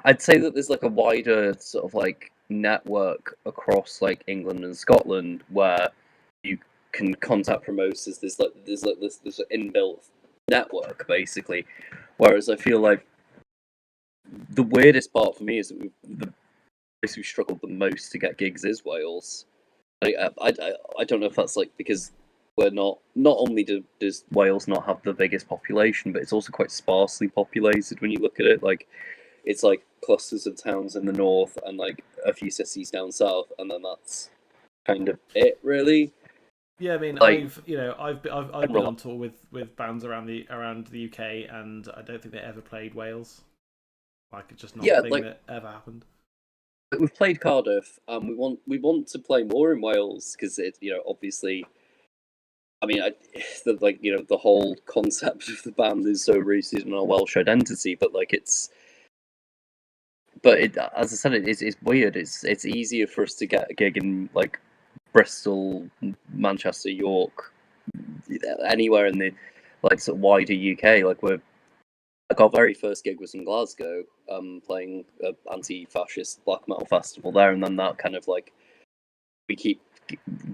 I'd say that there's like a wider sort of like network across like England and Scotland where you can contact promoters. There's this inbuilt network basically. Whereas I feel like the weirdest part for me is that the place who struggled the most to get gigs is Wales. I don't know if that's like because we're not only does Wales not have the biggest population, but it's also quite sparsely populated when you look at it. Like it's like clusters of towns in the north and like a few cities down south, and then that's kind of it, really. Yeah, I mean, Like, I've been on tour with bands around the UK, and I don't think they ever played Wales. Like, it's just not a yeah, thing like that ever happened. we've played Cardiff, and we want to play more in Wales because it, obviously. I mean, the whole concept of the band is so rooted in our Welsh identity, but like as I said, it's weird. It's easier for us to get a gig in like Bristol, Manchester, York, anywhere in the like sort of wider UK. Like our very first gig was in Glasgow, playing an anti-fascist black metal festival there, and then that kind of like we keep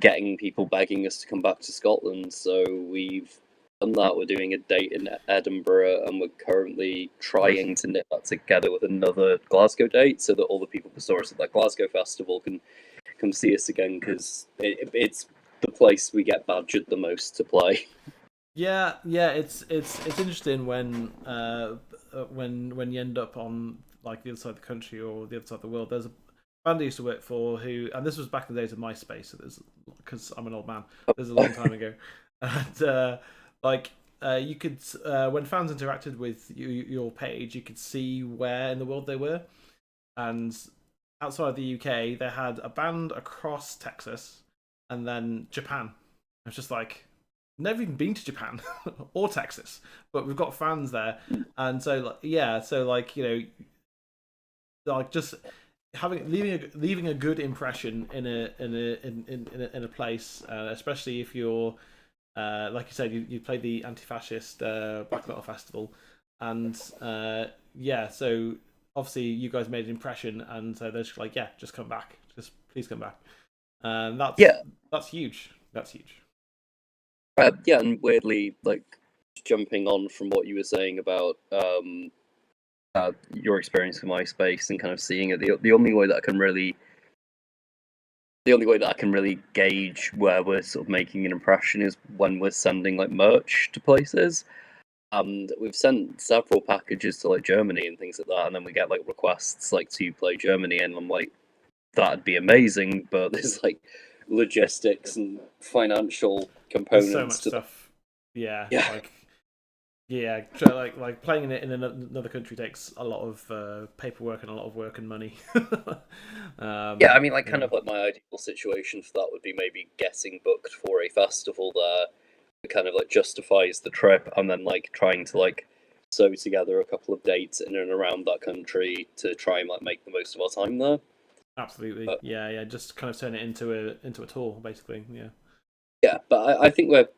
getting people begging us to come back to Scotland, so we've done that. We're doing a date in Edinburgh, and we're currently Nice. trying to knit that together with another Glasgow date, so that all the people who saw us at that Glasgow festival can come see us again because it's the place we get badgered the most to play. Yeah, it's interesting when you end up on like the other side of the country or the other side of the world. There's a band I used to work for who, and this was back in the days of MySpace, so there's because I'm an old man. There's a long time ago, and like you could when fans interacted with your page, you could see where in the world they were, and outside of the UK, they had a band across Texas, and then Japan. I was just like, never even been to Japan or Texas, but we've got fans there, and so like, yeah, so like like just having leaving a good impression in a place, especially if you're like you said, you played the anti-fascist black metal festival, and yeah, so obviously you guys made an impression, and so they're just like, yeah, just come back, just please come back, and Yeah, that's huge. That's huge. yeah, and weirdly, like jumping on from what you were saying about your experience with MySpace and kind of seeing it, the only way that I can really gauge where we're sort of making an impression is when we're sending like merch to places. And we've sent several packages to like Germany and things like that, and then we get like requests like to play Germany, and I'm like, that'd be amazing, but there's like logistics and financial There's so components much to that. stuff. Yeah, Yeah, like yeah, so like playing in it in another country takes a lot of paperwork and a lot of work and money. yeah. I mean, like kind Yeah, of like my ideal situation for that would be maybe getting booked for a festival there that kind of like justifies the trip, and then like trying to like sew together a couple of dates in and around that country to try and like make the most of our time there. absolutely. But Yeah, yeah. Just kind of turn it into a tour, basically. Yeah. yeah, but I think we're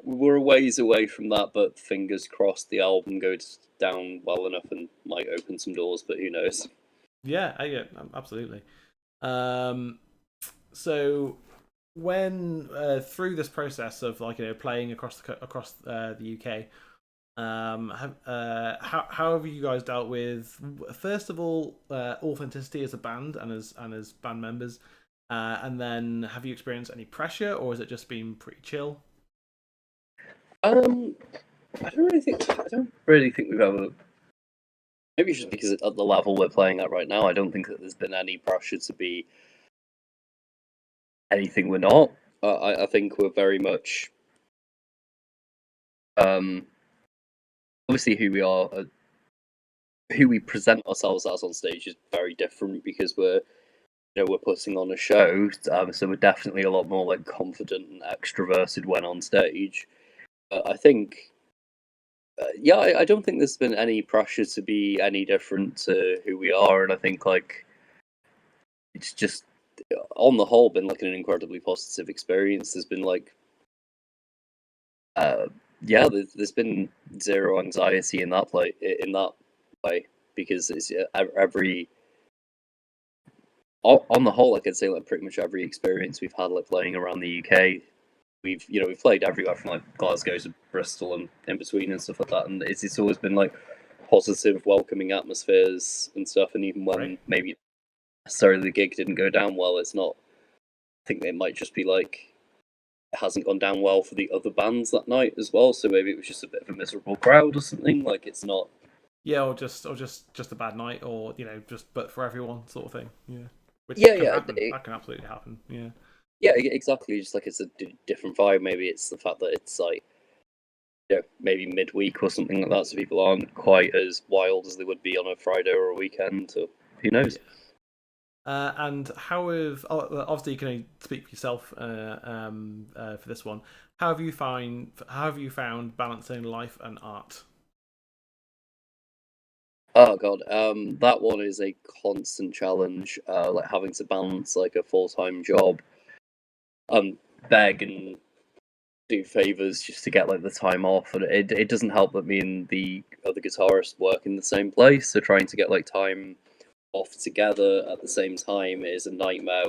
we're a ways away from that, but fingers crossed the album goes down well enough and might open some doors. But who knows? Yeah, absolutely. Um, so when through this process of playing across the UK, how have you guys dealt with, first of all, authenticity as a band and as band members, and then have you experienced any pressure, or has it just been pretty chill? I don't really think we've ever. Maybe it's just because at the level we're playing at right now, I don't think that there's been any pressure to be anything we're not. I think we're very much um, obviously who we are, who we present ourselves as on stage is very different because we're putting on a show, so we're definitely a lot more like confident and extroverted when on stage. But I think, yeah, I don't think there's been any pressure to be any different to who we are, and I think like it's just on the whole been like an incredibly positive experience. There's been like, yeah, there's been zero anxiety in that way because it's every on the whole, I could say like pretty much every experience we've had like playing around the UK, we've played everywhere from like Glasgow to Bristol and in between and stuff like that, and it's always been like positive, welcoming atmospheres and stuff. And even when Right. maybe necessarily the gig didn't go down well, it's not. I think it might just be like it hasn't gone down well for the other bands that night as well. So maybe it was just a bit of a miserable crowd or something. Like it's not. Yeah, or just a bad night, or just but for everyone sort of thing. Yeah, which Yeah, can yeah, happen. That can absolutely happen. Yeah. yeah, exactly. Just like it's a different vibe. Maybe it's the fact that it's like maybe midweek or something like that, so people aren't quite as wild as they would be on a Friday or a weekend. So who knows? Yeah. And how have obviously you can only speak for yourself for this one. How have you found balancing life and art? Oh god, that one is a constant challenge. Like having to balance like a full-time job, um, beg and do favors just to get like the time off, and it doesn't help that me and the other guitarist work in the same place, so trying to get like time off together at the same time is a nightmare.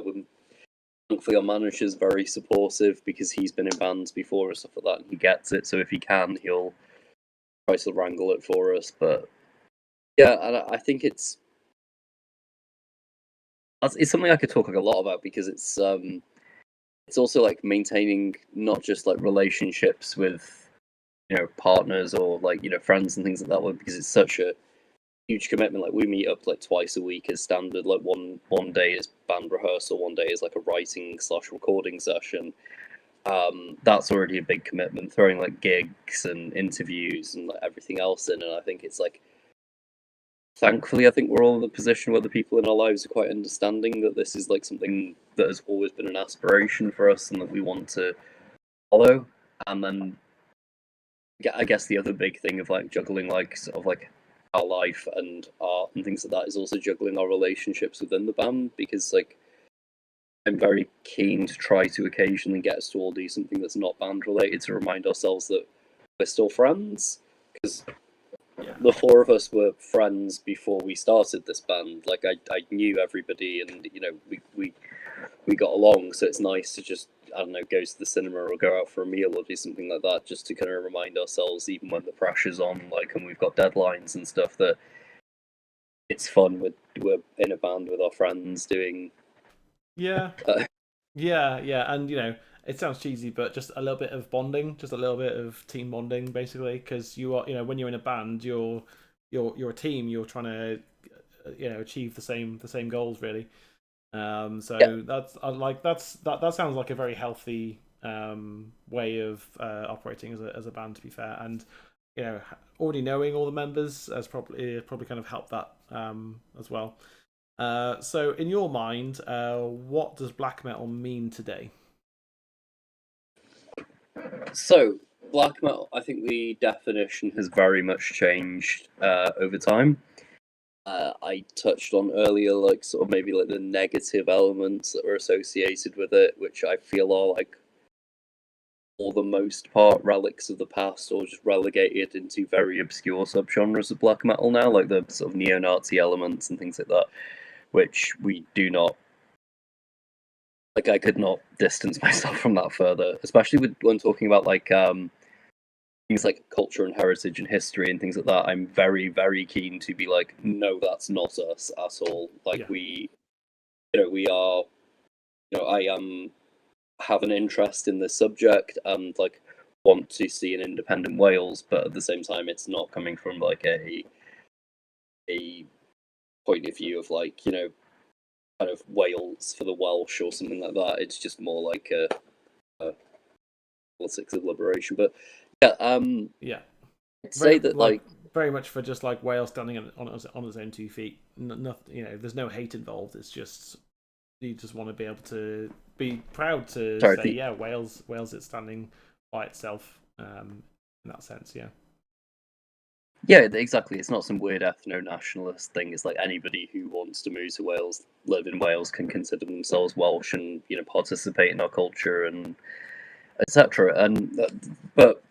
Thankfully, our manager's very supportive because he's been in bands before and stuff like that, and he gets it. So if he can, he'll try to wrangle it for us. But yeah, and I think it's something I could talk like a lot about because it's also like maintaining not just like relationships with partners or like friends and things like that, because it's such a huge commitment. Like we meet up like twice a week as standard. Like one day is band rehearsal, one day is like a writing/recording session. That's already a big commitment. Throwing like gigs and interviews and like everything else in, and I think it's like, thankfully, I think we're all in a position where the people in our lives are quite understanding that this is like something that has always been an aspiration for us and that we want to follow. And then I guess the other big thing of like juggling like sort of like our life and art and things like that is also juggling our relationships within the band, because like I'm very keen to try to occasionally get us to all do something that's not band related to remind ourselves that we're still friends, because Yeah. the four of us were friends before we started this band. Like I knew everybody, and we got along. So it's nice to just, I don't know, go to the cinema or go out for a meal or do something like that, just to kind of remind ourselves, even when the pressure's on, like, and we've got deadlines and stuff, that it's fun. We're in a band with our friends doing. Yeah. Uh, Yeah, and it sounds cheesy, but just a little bit of bonding, just a little bit of team bonding, basically, because you are, when you're in a band, you're a team. You're trying to, achieve the same goals, really. yeah, So that sounds like a very healthy way of operating as a band, to be fair. And already knowing all the members has probably kind of helped that as well. So, in your mind, what does black metal mean today? so black metal, I think the definition has very much changed over time. I touched on earlier, like sort of maybe like the negative elements that are associated with it, which I feel are like for the most part, relics of the past or just relegated into very obscure subgenres of black metal now, like the sort of neo-Nazi elements and things like that, which we do not. Like, I could not distance myself from that further, especially when talking about like things like culture and heritage and history and things like that. I'm very, very keen to be like, no, that's not us at all. Like, we are, I have an interest in this subject and like want to see an independent Wales, but at the same time, it's not coming from like a point of view of like kind of Wales for the Welsh or something like that. It's just more like a politics of liberation. But Yeah. I'd say that like very much for just like Wales standing on its own 2 feet. Nothing, there's no hate involved. It's just you just want to be able to be proud to say, yeah, Wales is standing by itself in that sense. Yeah, exactly. It's not some weird ethno-nationalist thing. It's like anybody who wants to move to Wales, live in Wales, can consider themselves Welsh and participate in our culture and etc. But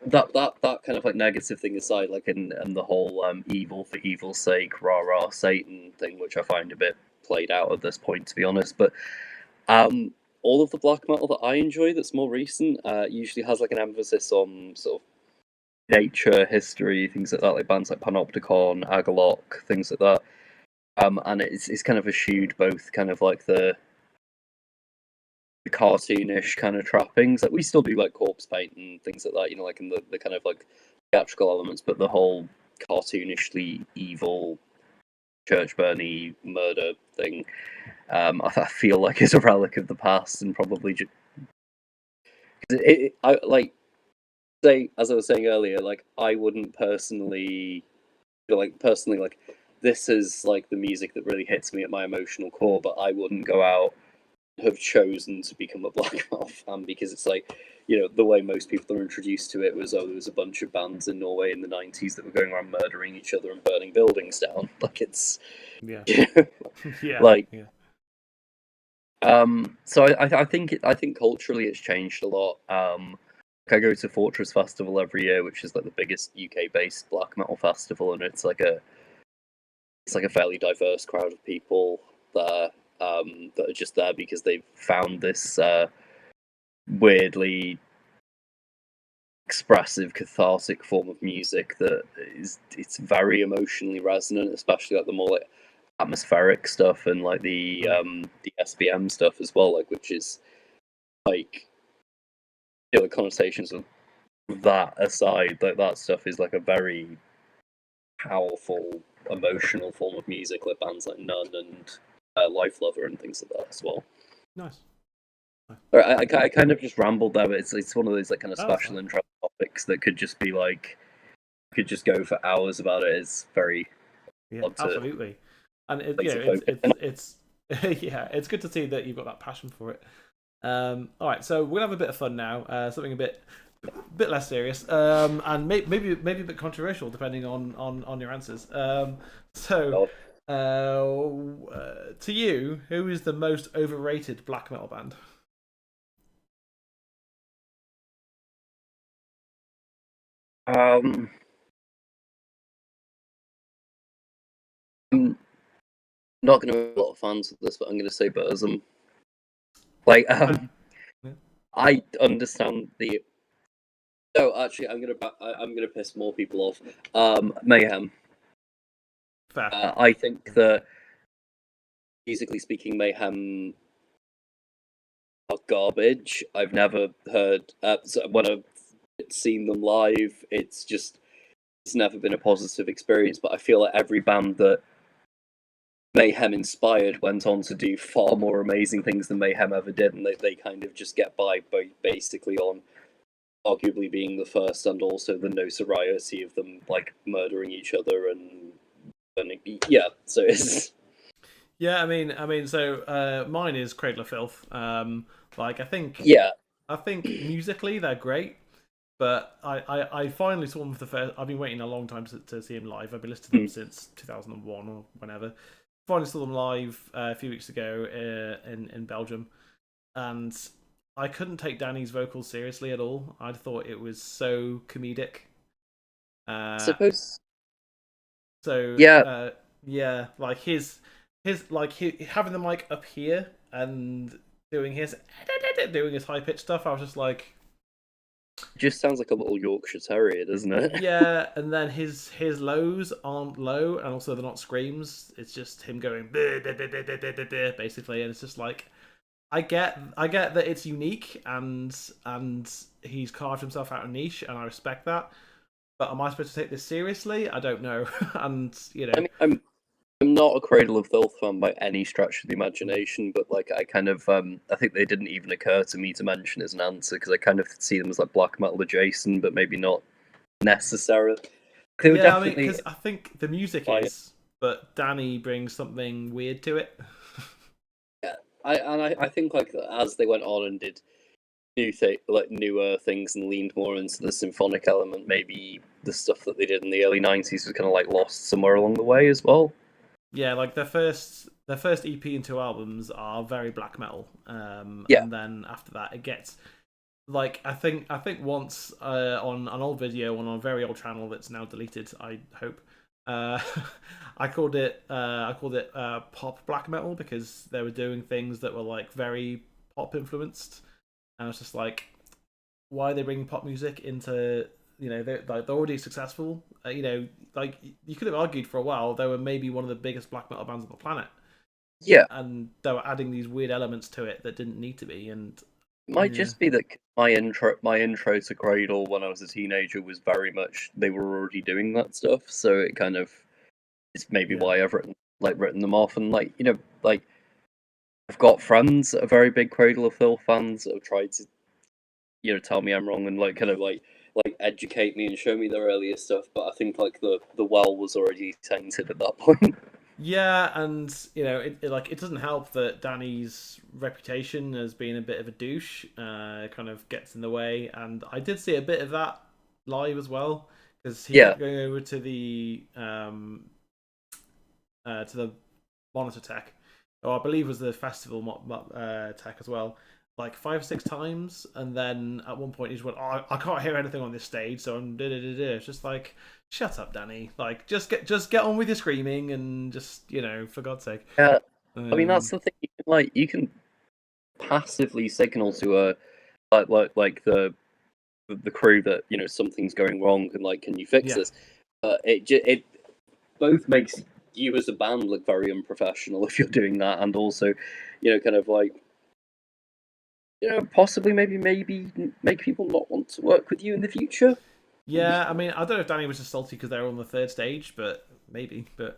that kind of like negative thing aside, like and the whole evil for evil's sake, rah rah Satan thing, which I find a bit played out at this point, to be honest. But all of the black metal that I enjoy, that's more recent, usually has like an emphasis on sort of nature, history, things like that, like bands like Panopticon, Agalok, things like that. And it's kind of eschewed both kind of like the cartoonish kind of trappings. Like we still do like corpse paint and things like that, like in the kind of like theatrical elements, but the whole cartoonishly evil church burny murder thing, I feel like is a relic of the past and probably just I like say, as I was saying earlier, like I wouldn't personally like this is like the music that really hits me at my emotional core, but I wouldn't go out have chosen to become a black metal fan because it's like the way most people are introduced to it was there was a bunch of bands in Norway in the 90s that were going around murdering each other and burning buildings down. Like it's like so I think culturally it's changed a lot. I go to Fortress Festival every year, which is like the biggest UK based black metal festival, and it's like a fairly diverse crowd of people there that are just there because they've found this weirdly expressive, cathartic form of music that it's very emotionally resonant, especially like the more like atmospheric stuff and like the SBM stuff as well, like which is like the connotations of that aside, like that stuff is like a very powerful emotional form of music, like bands like Nun and Life Lover and things like that as well. Nice. I kind of just rambled there, but it's one of those like kind of special interest topics that could just be like could just go for hours about it. It's very absolutely, and it's it's good to see that you've got that passion for it. All right, so we'll have a bit of fun now. Something a bit less serious, and maybe a bit controversial depending on your answers. To you, who is the most overrated black metal band? I'm not going to be a lot of fans of this, but I'm going to say Burzum. Like, I understand the. No, actually, I'm gonna piss more people off. Mayhem. Fair. I think that musically speaking, Mayhem are garbage. I've never heard when I've seen them live. It's never been a positive experience. But I feel like every band that Mayhem inspired went on to do far more amazing things than Mayhem ever did, and they kind of just get by basically on arguably being the first and also the notoriety of them like murdering each other and so it's I mean so mine is Cradle of Filth. Like I think musically they're great, but I finally saw them for the first. I've been waiting a long time to see them live. I've been listening to them since 2001 or whenever. Finally saw them live a few weeks ago in Belgium, and I couldn't take Danny's vocals seriously at all. I thought it was so comedic. Uh, Suppose. so Yeah, yeah, like his like having the mic up here and doing his doing his high pitched stuff. I was just like, it just sounds like a little Yorkshire Terrier, doesn't it? yeah, and then his lows aren't low, and also they're not screams. It's just him going basically, and it's just like I get that it's unique and he's carved himself out a niche, and I respect that. But am I supposed to take this seriously? I don't know, and you I know, mean, I'm not a Cradle of Filth fan by any stretch of the imagination, but like I kind of I think they didn't even occur to me to mention as an answer because I kind of see them as like black metal adjacent, but maybe not necessarily. They were yeah, I mean, definitely. because I think the music I, is, but Danny brings something weird to it. yeah, I think like as they went on and did like newer things and leaned more into the symphonic element, maybe the stuff that they did in the early '90s was kind of like lost somewhere along the way as well. Yeah, like their first EP and two albums are very black metal, Yeah, and then after that it gets like I think once on an old video on a very old channel that's now deleted, I hope. Uh, I called it pop black metal because they were doing things that were like very pop influenced, and I was just like, why are they bringing pop music into, they're already successful. Like you could have argued for a while they were maybe one of the biggest black metal bands on the planet, yeah. and they were adding these weird elements to it that didn't need to be. And It might yeah, just be that my intro to Cradle when I was a teenager was very much they were already doing that stuff, so it kind of it's maybe yeah, why I've written them off and like I've got friends that are very big Cradle of Filth fans that have tried to tell me I'm wrong and like kind of like educate me and show me their earlier stuff, but I think like the well was already tainted at that point. yeah. And it doesn't help that Danny's reputation as being a bit of a douche kind of gets in the way. And I did see a bit of that live as well because he Yeah, kept going over to the monitor tech, or I believe was the festival tech as well, like 5 or 6 times, and then at one point he just went, "Oh, I can't hear anything on this stage, so I'm da da da da." It's just like, shut up, Danny. Like, just get on with your screaming and just for God's sake. yeah. I mean that's Um, the thing. You can passively signal to a like the crew that something's going wrong and like can you fix yeah, this? It both makes you as a band look very unprofessional if you're doing that, and also kind of like possibly maybe make people not want to work with you in the future. yeah. I mean, I don't know if Danny was just salty because they were on the third stage, but maybe. But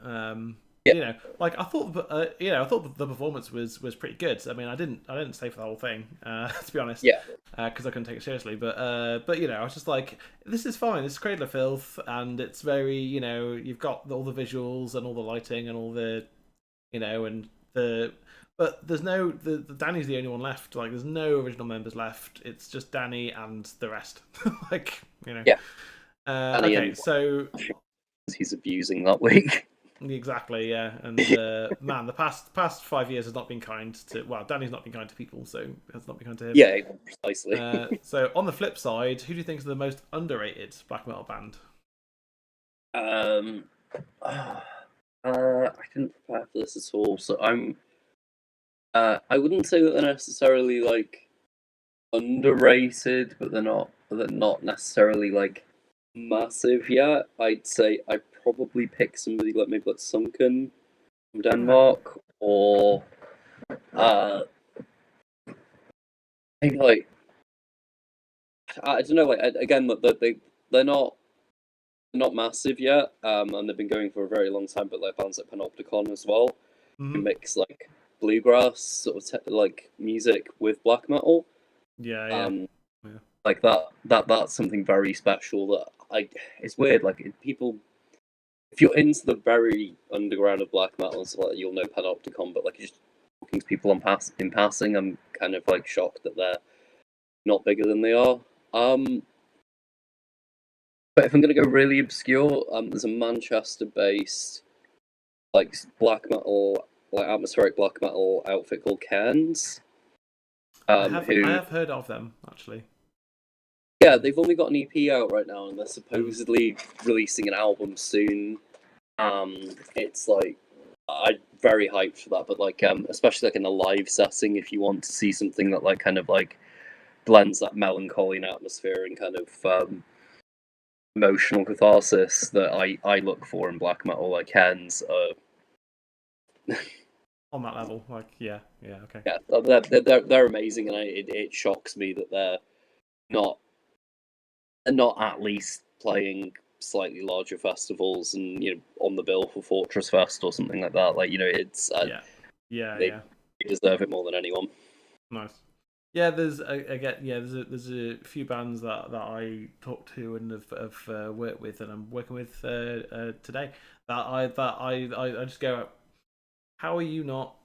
Yeah, like I thought the performance was pretty good. I mean, I didn't stay for the whole thing, to be honest, yeah, because I couldn't take it seriously. But I was just like, this is fine. This is Cradle of Filth, and it's very you've got all the visuals and all the lighting and all the and the. But there's the Danny's the only one left. Like, there's no original members left. It's just Danny and the rest. like yeah. Danny Okay, and so he's abusing that week. exactly, yeah, and man, the past 5 years has not been kind to. Well, Danny's not been kind to people, so has not been kind to him. Yeah, precisely. So on the flip side, who do you think is the most underrated black metal band? um, I didn't prepare for this at all, so I wouldn't say that they're necessarily like underrated, but they're not necessarily like massive yet. I'd say I'd probably pick somebody like maybe like Sunken from Okay. Denmark, or uh maybe like I don't know. Like again, they're not massive yet, and they've been going for a very long time. But like bands like Panopticon as well, who Hmm. mix like bluegrass sort of like music with black metal. Yeah, yeah, Um, yeah. like that's something very special that I. It's weird. Like people, if you're into the very underground of black metal and stuff like that, you'll know Panopticon. But like just talking to people in passing, I'm kind of like shocked that they're not bigger than they are. Um, but if I'm gonna go really obscure, there's a Manchester-based like black metal, like atmospheric black metal outfit called Cairns. I who have heard of them actually. yeah, they've only got an EP out right now, and they're supposedly releasing an album soon. It's like I'm very hyped for that, but like especially like in a live setting, if you want to see something that like kind of like blends that melancholy and atmosphere and kind of emotional catharsis that I look for in black metal, like Hens. On that level, like yeah, okay. Yeah, they're amazing, and it shocks me that they're not not at least playing slightly larger festivals and on the bill for Fortress Fest or something like that. Like it's they Yeah. deserve it more than anyone. Nice. Yeah, there's again, yeah, there's a few bands that I talked to and have worked with, and I'm working with today. I just go, how are you not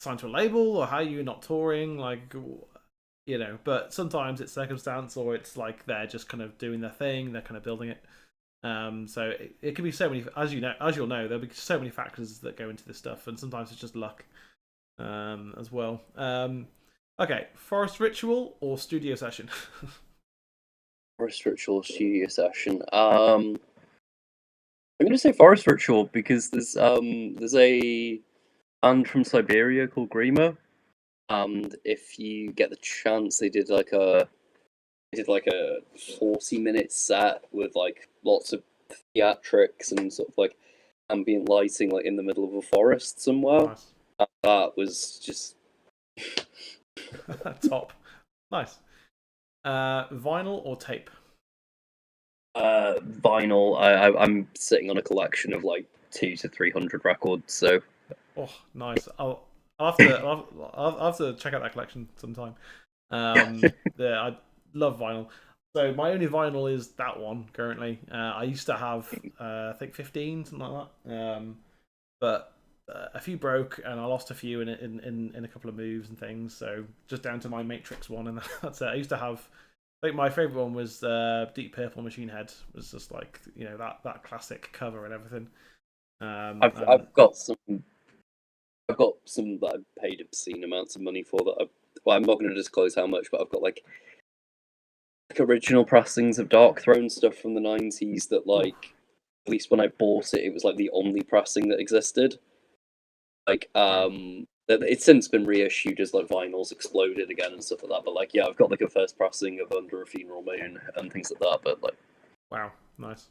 signed to a label, or how are you not touring? Like, but sometimes it's circumstance, or it's like they're just kind of doing their thing, they're kind of building it. So it can be so many, as you'll know, there'll be so many factors that go into this stuff, and sometimes it's just luck, as well. Okay, forest ritual or studio session? Forest Ritual studio session. I'm gonna say Forest Ritual because there's a band from Siberia called Grima, and if you get the chance, they did like a 40-minute set with like lots of theatrics and sort of like ambient lighting, like in the middle of a forest somewhere. Nice. That was just Top. Nice. Vinyl or tape? vinyl. I'm sitting on a collection of like 200 to 300 records, so Oh, nice. I'll have to check out that collection sometime. Yeah, I love vinyl. So my only vinyl is that one currently. I used to have I think 15, something like that. But a few broke, and I lost a few in a couple of moves and things. So just down to my Matrix one, and that's it. I used to have. I think my favorite one was Deep Purple Machine Head. Was just like that classic cover and everything. I've got some. I've got some that I've paid obscene amounts of money for that. Well, I'm not going to disclose how much, but I've got like original pressings of Dark Throne stuff from the '90s that like at least when I bought it, it was like the only pressing that existed. Like it's since been reissued as like vinyls exploded again and stuff like that. But like yeah, I've got like a first pressing of Under a Funeral Moon and things like that. But like wow, nice.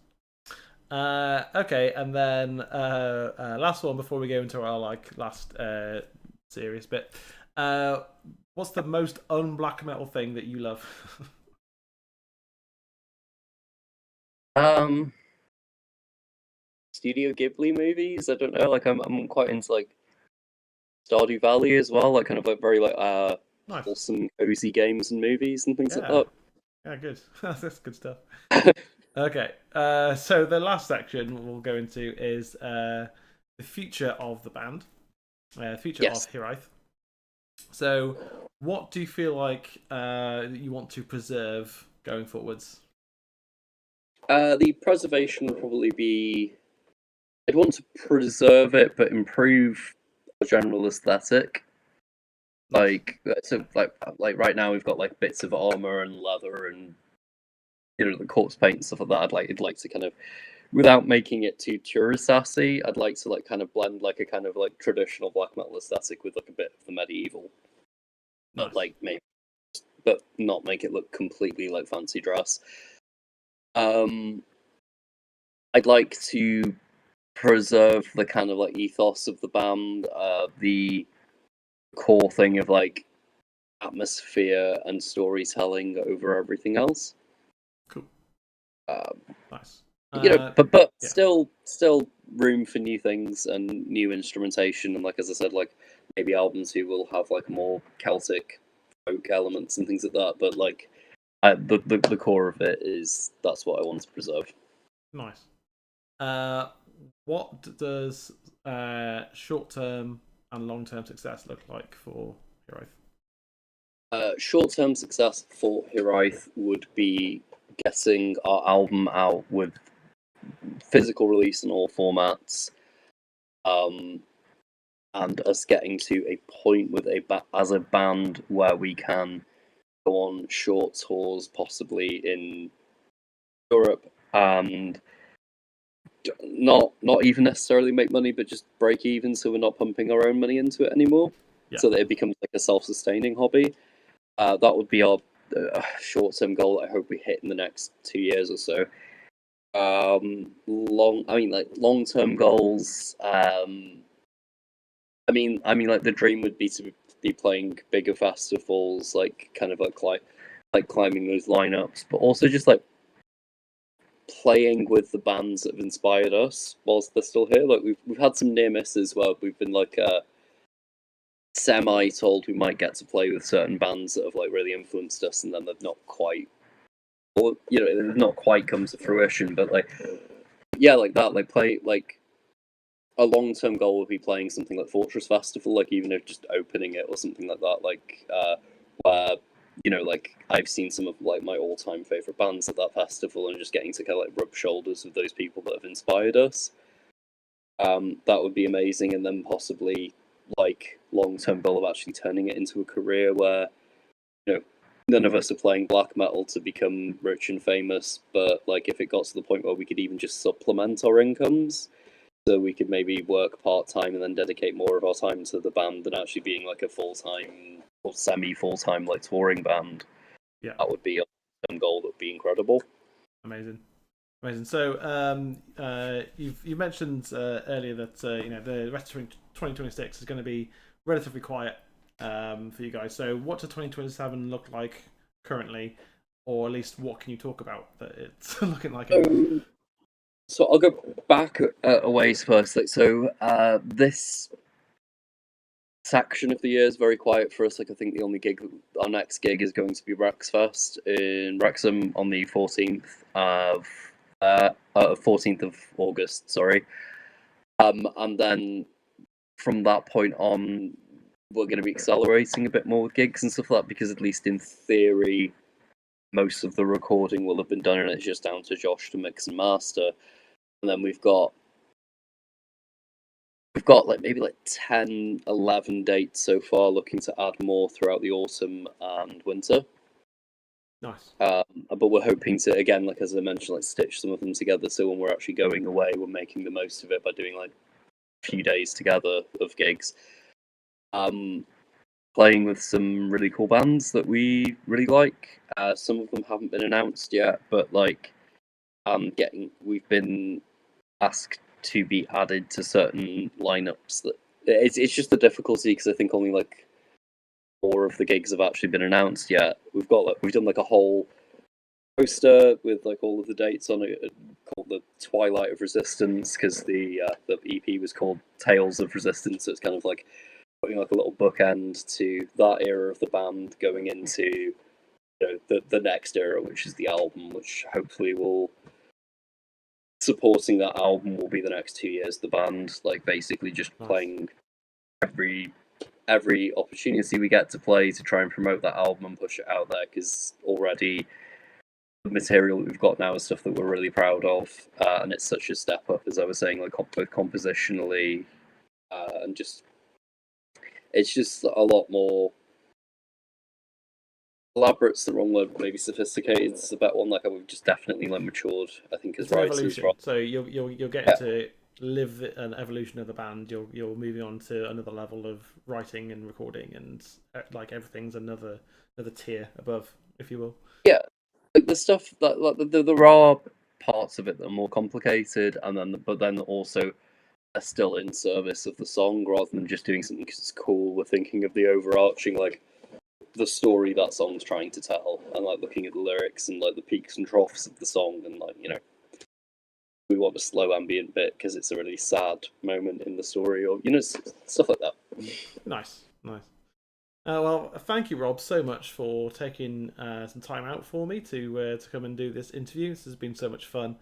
Okay, and then last one before we go into our like last serious bit. What's the most un-black metal thing that you love? um, Studio Ghibli movies. I don't know. Like I'm quite into like Stardew Valley as well. Like kind of like very like Nice. wholesome, cozy games and movies and things like Yeah. Yeah, good. That's good stuff. that. Okay, so the last section we'll go into is the future of the band, future Yes. of Hiraeth. So, what do you feel like you want to preserve going forwards? The preservation would probably be. I'd want to preserve it, but improve the general aesthetic. Like so, like right now we've got like bits of armor and leather and the corpse paint and stuff like that. I'd like to kind of, without making it too tourist sassy, I'd like to like kind of blend like a kind of like traditional black metal aesthetic with like a bit of the medieval, but Nice. like maybe, but not make it look completely like fancy dress. Um, I'd like to preserve the kind of like ethos of the band, the core thing of like atmosphere and storytelling over everything else. Cool. Um, Nice. but Yeah. still room for new things and new instrumentation, and like as I said, like maybe albums who will have like more Celtic folk elements and things like that. But like the core of it is that's what I want to preserve. Nice. What does short term and long term success look like for Hiraeth? Short-term success for Hiraeth would be getting our album out with physical release in all formats. Um, and us getting to a point with as a band where we can go on short tours, possibly in Europe, and not even necessarily make money, but just break even, so we're not pumping our own money into it anymore, so that it becomes like a self-sustaining hobby. That would be our short-term goal that I hope we hit in the next 2 years or so. Long-term goals. Like the dream would be to be playing bigger festivals, like kind of like climbing those lineups, but also just like playing with the bands that have inspired us whilst they're still here. Like we've had some near misses where we've been like semi told we might get to play with certain bands that have like really influenced us, and then they've not quite, or they've not quite come to fruition. But like, yeah, like that, like play like a long term goal would be playing something like Fortress Festival, like even if just opening it or something like that, like where like I've seen some of like my all time favorite bands at that festival, and just getting to kind of like rub shoulders with those people that have inspired us. That would be amazing, and then possibly like long term goal of actually turning it into a career where none of us are playing black metal to become rich and famous, but like if it got to the point where we could even just supplement our incomes, so we could maybe work part time and then dedicate more of our time to the band than actually being like a full time or semi full time like touring band. Yeah, that would be a goal that would be incredible. amazing. Amazing. So, you mentioned earlier that the rest of 2026 is going to be relatively quiet for you guys. So, what does 2027 look like currently, or at least what can you talk about that it's looking like? So I'll go back a ways first. This section of the year is very quiet for us. Like I think the only gig, our next gig, is going to be Wrexfest in Wrexham on the 14th of August. Sorry, and then from that point on, we're going to be accelerating a bit more with gigs and stuff like that, because at least in theory, most of the recording will have been done, and it's just down to Josh to mix and master. And then we've got like maybe like 10, 11 dates so far, looking to add more throughout the autumn and winter. Nice. But we're hoping to, again, like as I mentioned, like stitch some of them together, so when we're actually going away, we're making the most of it by doing like a few days together of gigs. Playing with some really cool bands that we really like. Some of them haven't been announced yet, but like we've been asked to be added to certain lineups. That it's just the difficulty, because I think only like 4 of the gigs have actually been announced yet. We've done like a whole poster with like all of the dates on it, called the Twilight of Resistance, because the EP was called Tales of Resistance. So it's kind of like putting like a little bookend to that era of the band going into the next era, which is the album, which hopefully will supporting that album will be the next 2 years. The band, like basically just playing every opportunity we get to play to try and promote that album and push it out there, because already the material that we've got now is stuff that we're really proud of, and it's such a step up, as I was saying, like both compositionally and just it's just a lot more elaborate's the wrong word, maybe sophisticated. It's a better one. Like we've just definitely like matured, I think, as writers. Evolution. Right? So you're getting to live an evolution of the band. You're moving on to another level of writing and recording, and like everything's another tier above, if you will. Yeah, like the stuff that there are parts of it that are more complicated, and then also are still in service of the song rather than just doing something because it's cool. We're thinking of the overarching like the story that song's trying to tell, and like looking at the lyrics and like the peaks and troughs of the song, and like we want a slow ambient bit because it's a really sad moment in the story, or stuff like that. Nice. Well, thank you, Rob, so much for taking some time out for me to come and do this interview. This has been so much fun.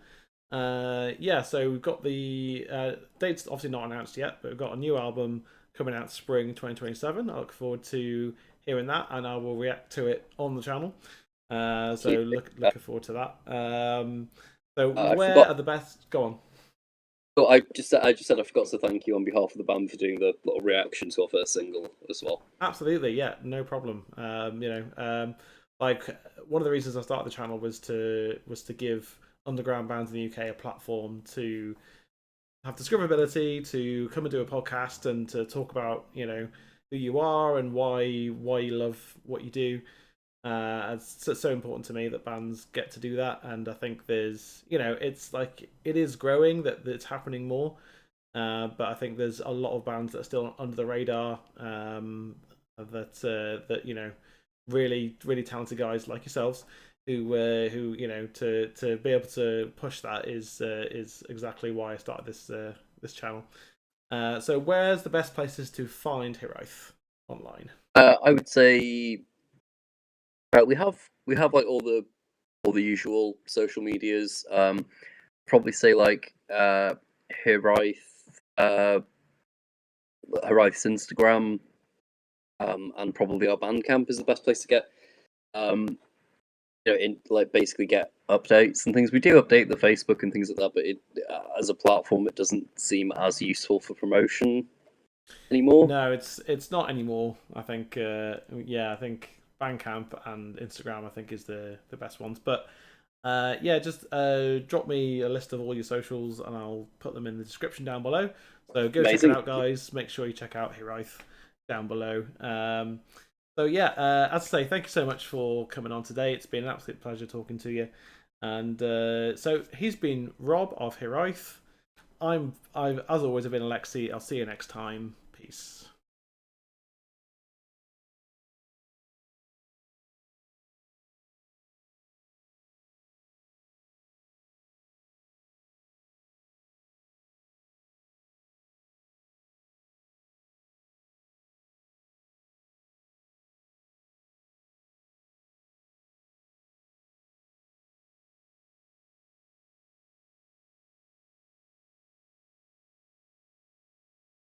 So we've got the dates obviously not announced yet, but we've got a new album coming out spring 2027. I look forward to hearing that, and I will react to it on the channel. Looking forward to that. Where are the best? Go on. Oh, I just said I forgot to thank you on behalf of the band for doing the little reaction to our first single as well. Absolutely, yeah, no problem. Like one of the reasons I started the channel was to give underground bands in the UK a platform to have discoverability, to come and do a podcast, and to talk about who you are and why you love what you do. It's so important to me that bands get to do that, and I think there's it's like it is growing that it's happening more. But I think there's a lot of bands that are still under the radar. That really talented guys like yourselves who to be able to push that is exactly why I started this channel. So where's the best places to find Hiraeth online? I would say we have like all the usual social medias. Probably say like Hiraeth, uh, Hiraeth's Instagram, and probably our Bandcamp is the best place to get in like basically get updates and things. We do update the Facebook and things like that, but as a platform, it doesn't seem as useful for promotion anymore. No, it's not anymore. I think I think Bandcamp and Instagram I think is the best ones. But yeah, just drop me a list of all your socials and I'll put them in the description down below. So go check it Amazing. out, guys. Make sure you check out Hiraeth down below. So yeah, as I say, thank you so much for coming on today. It's been an absolute pleasure talking to you. And so he's been Rob of Hiraeth. I've as always, I've been Alexi. I'll see you next time. Peace.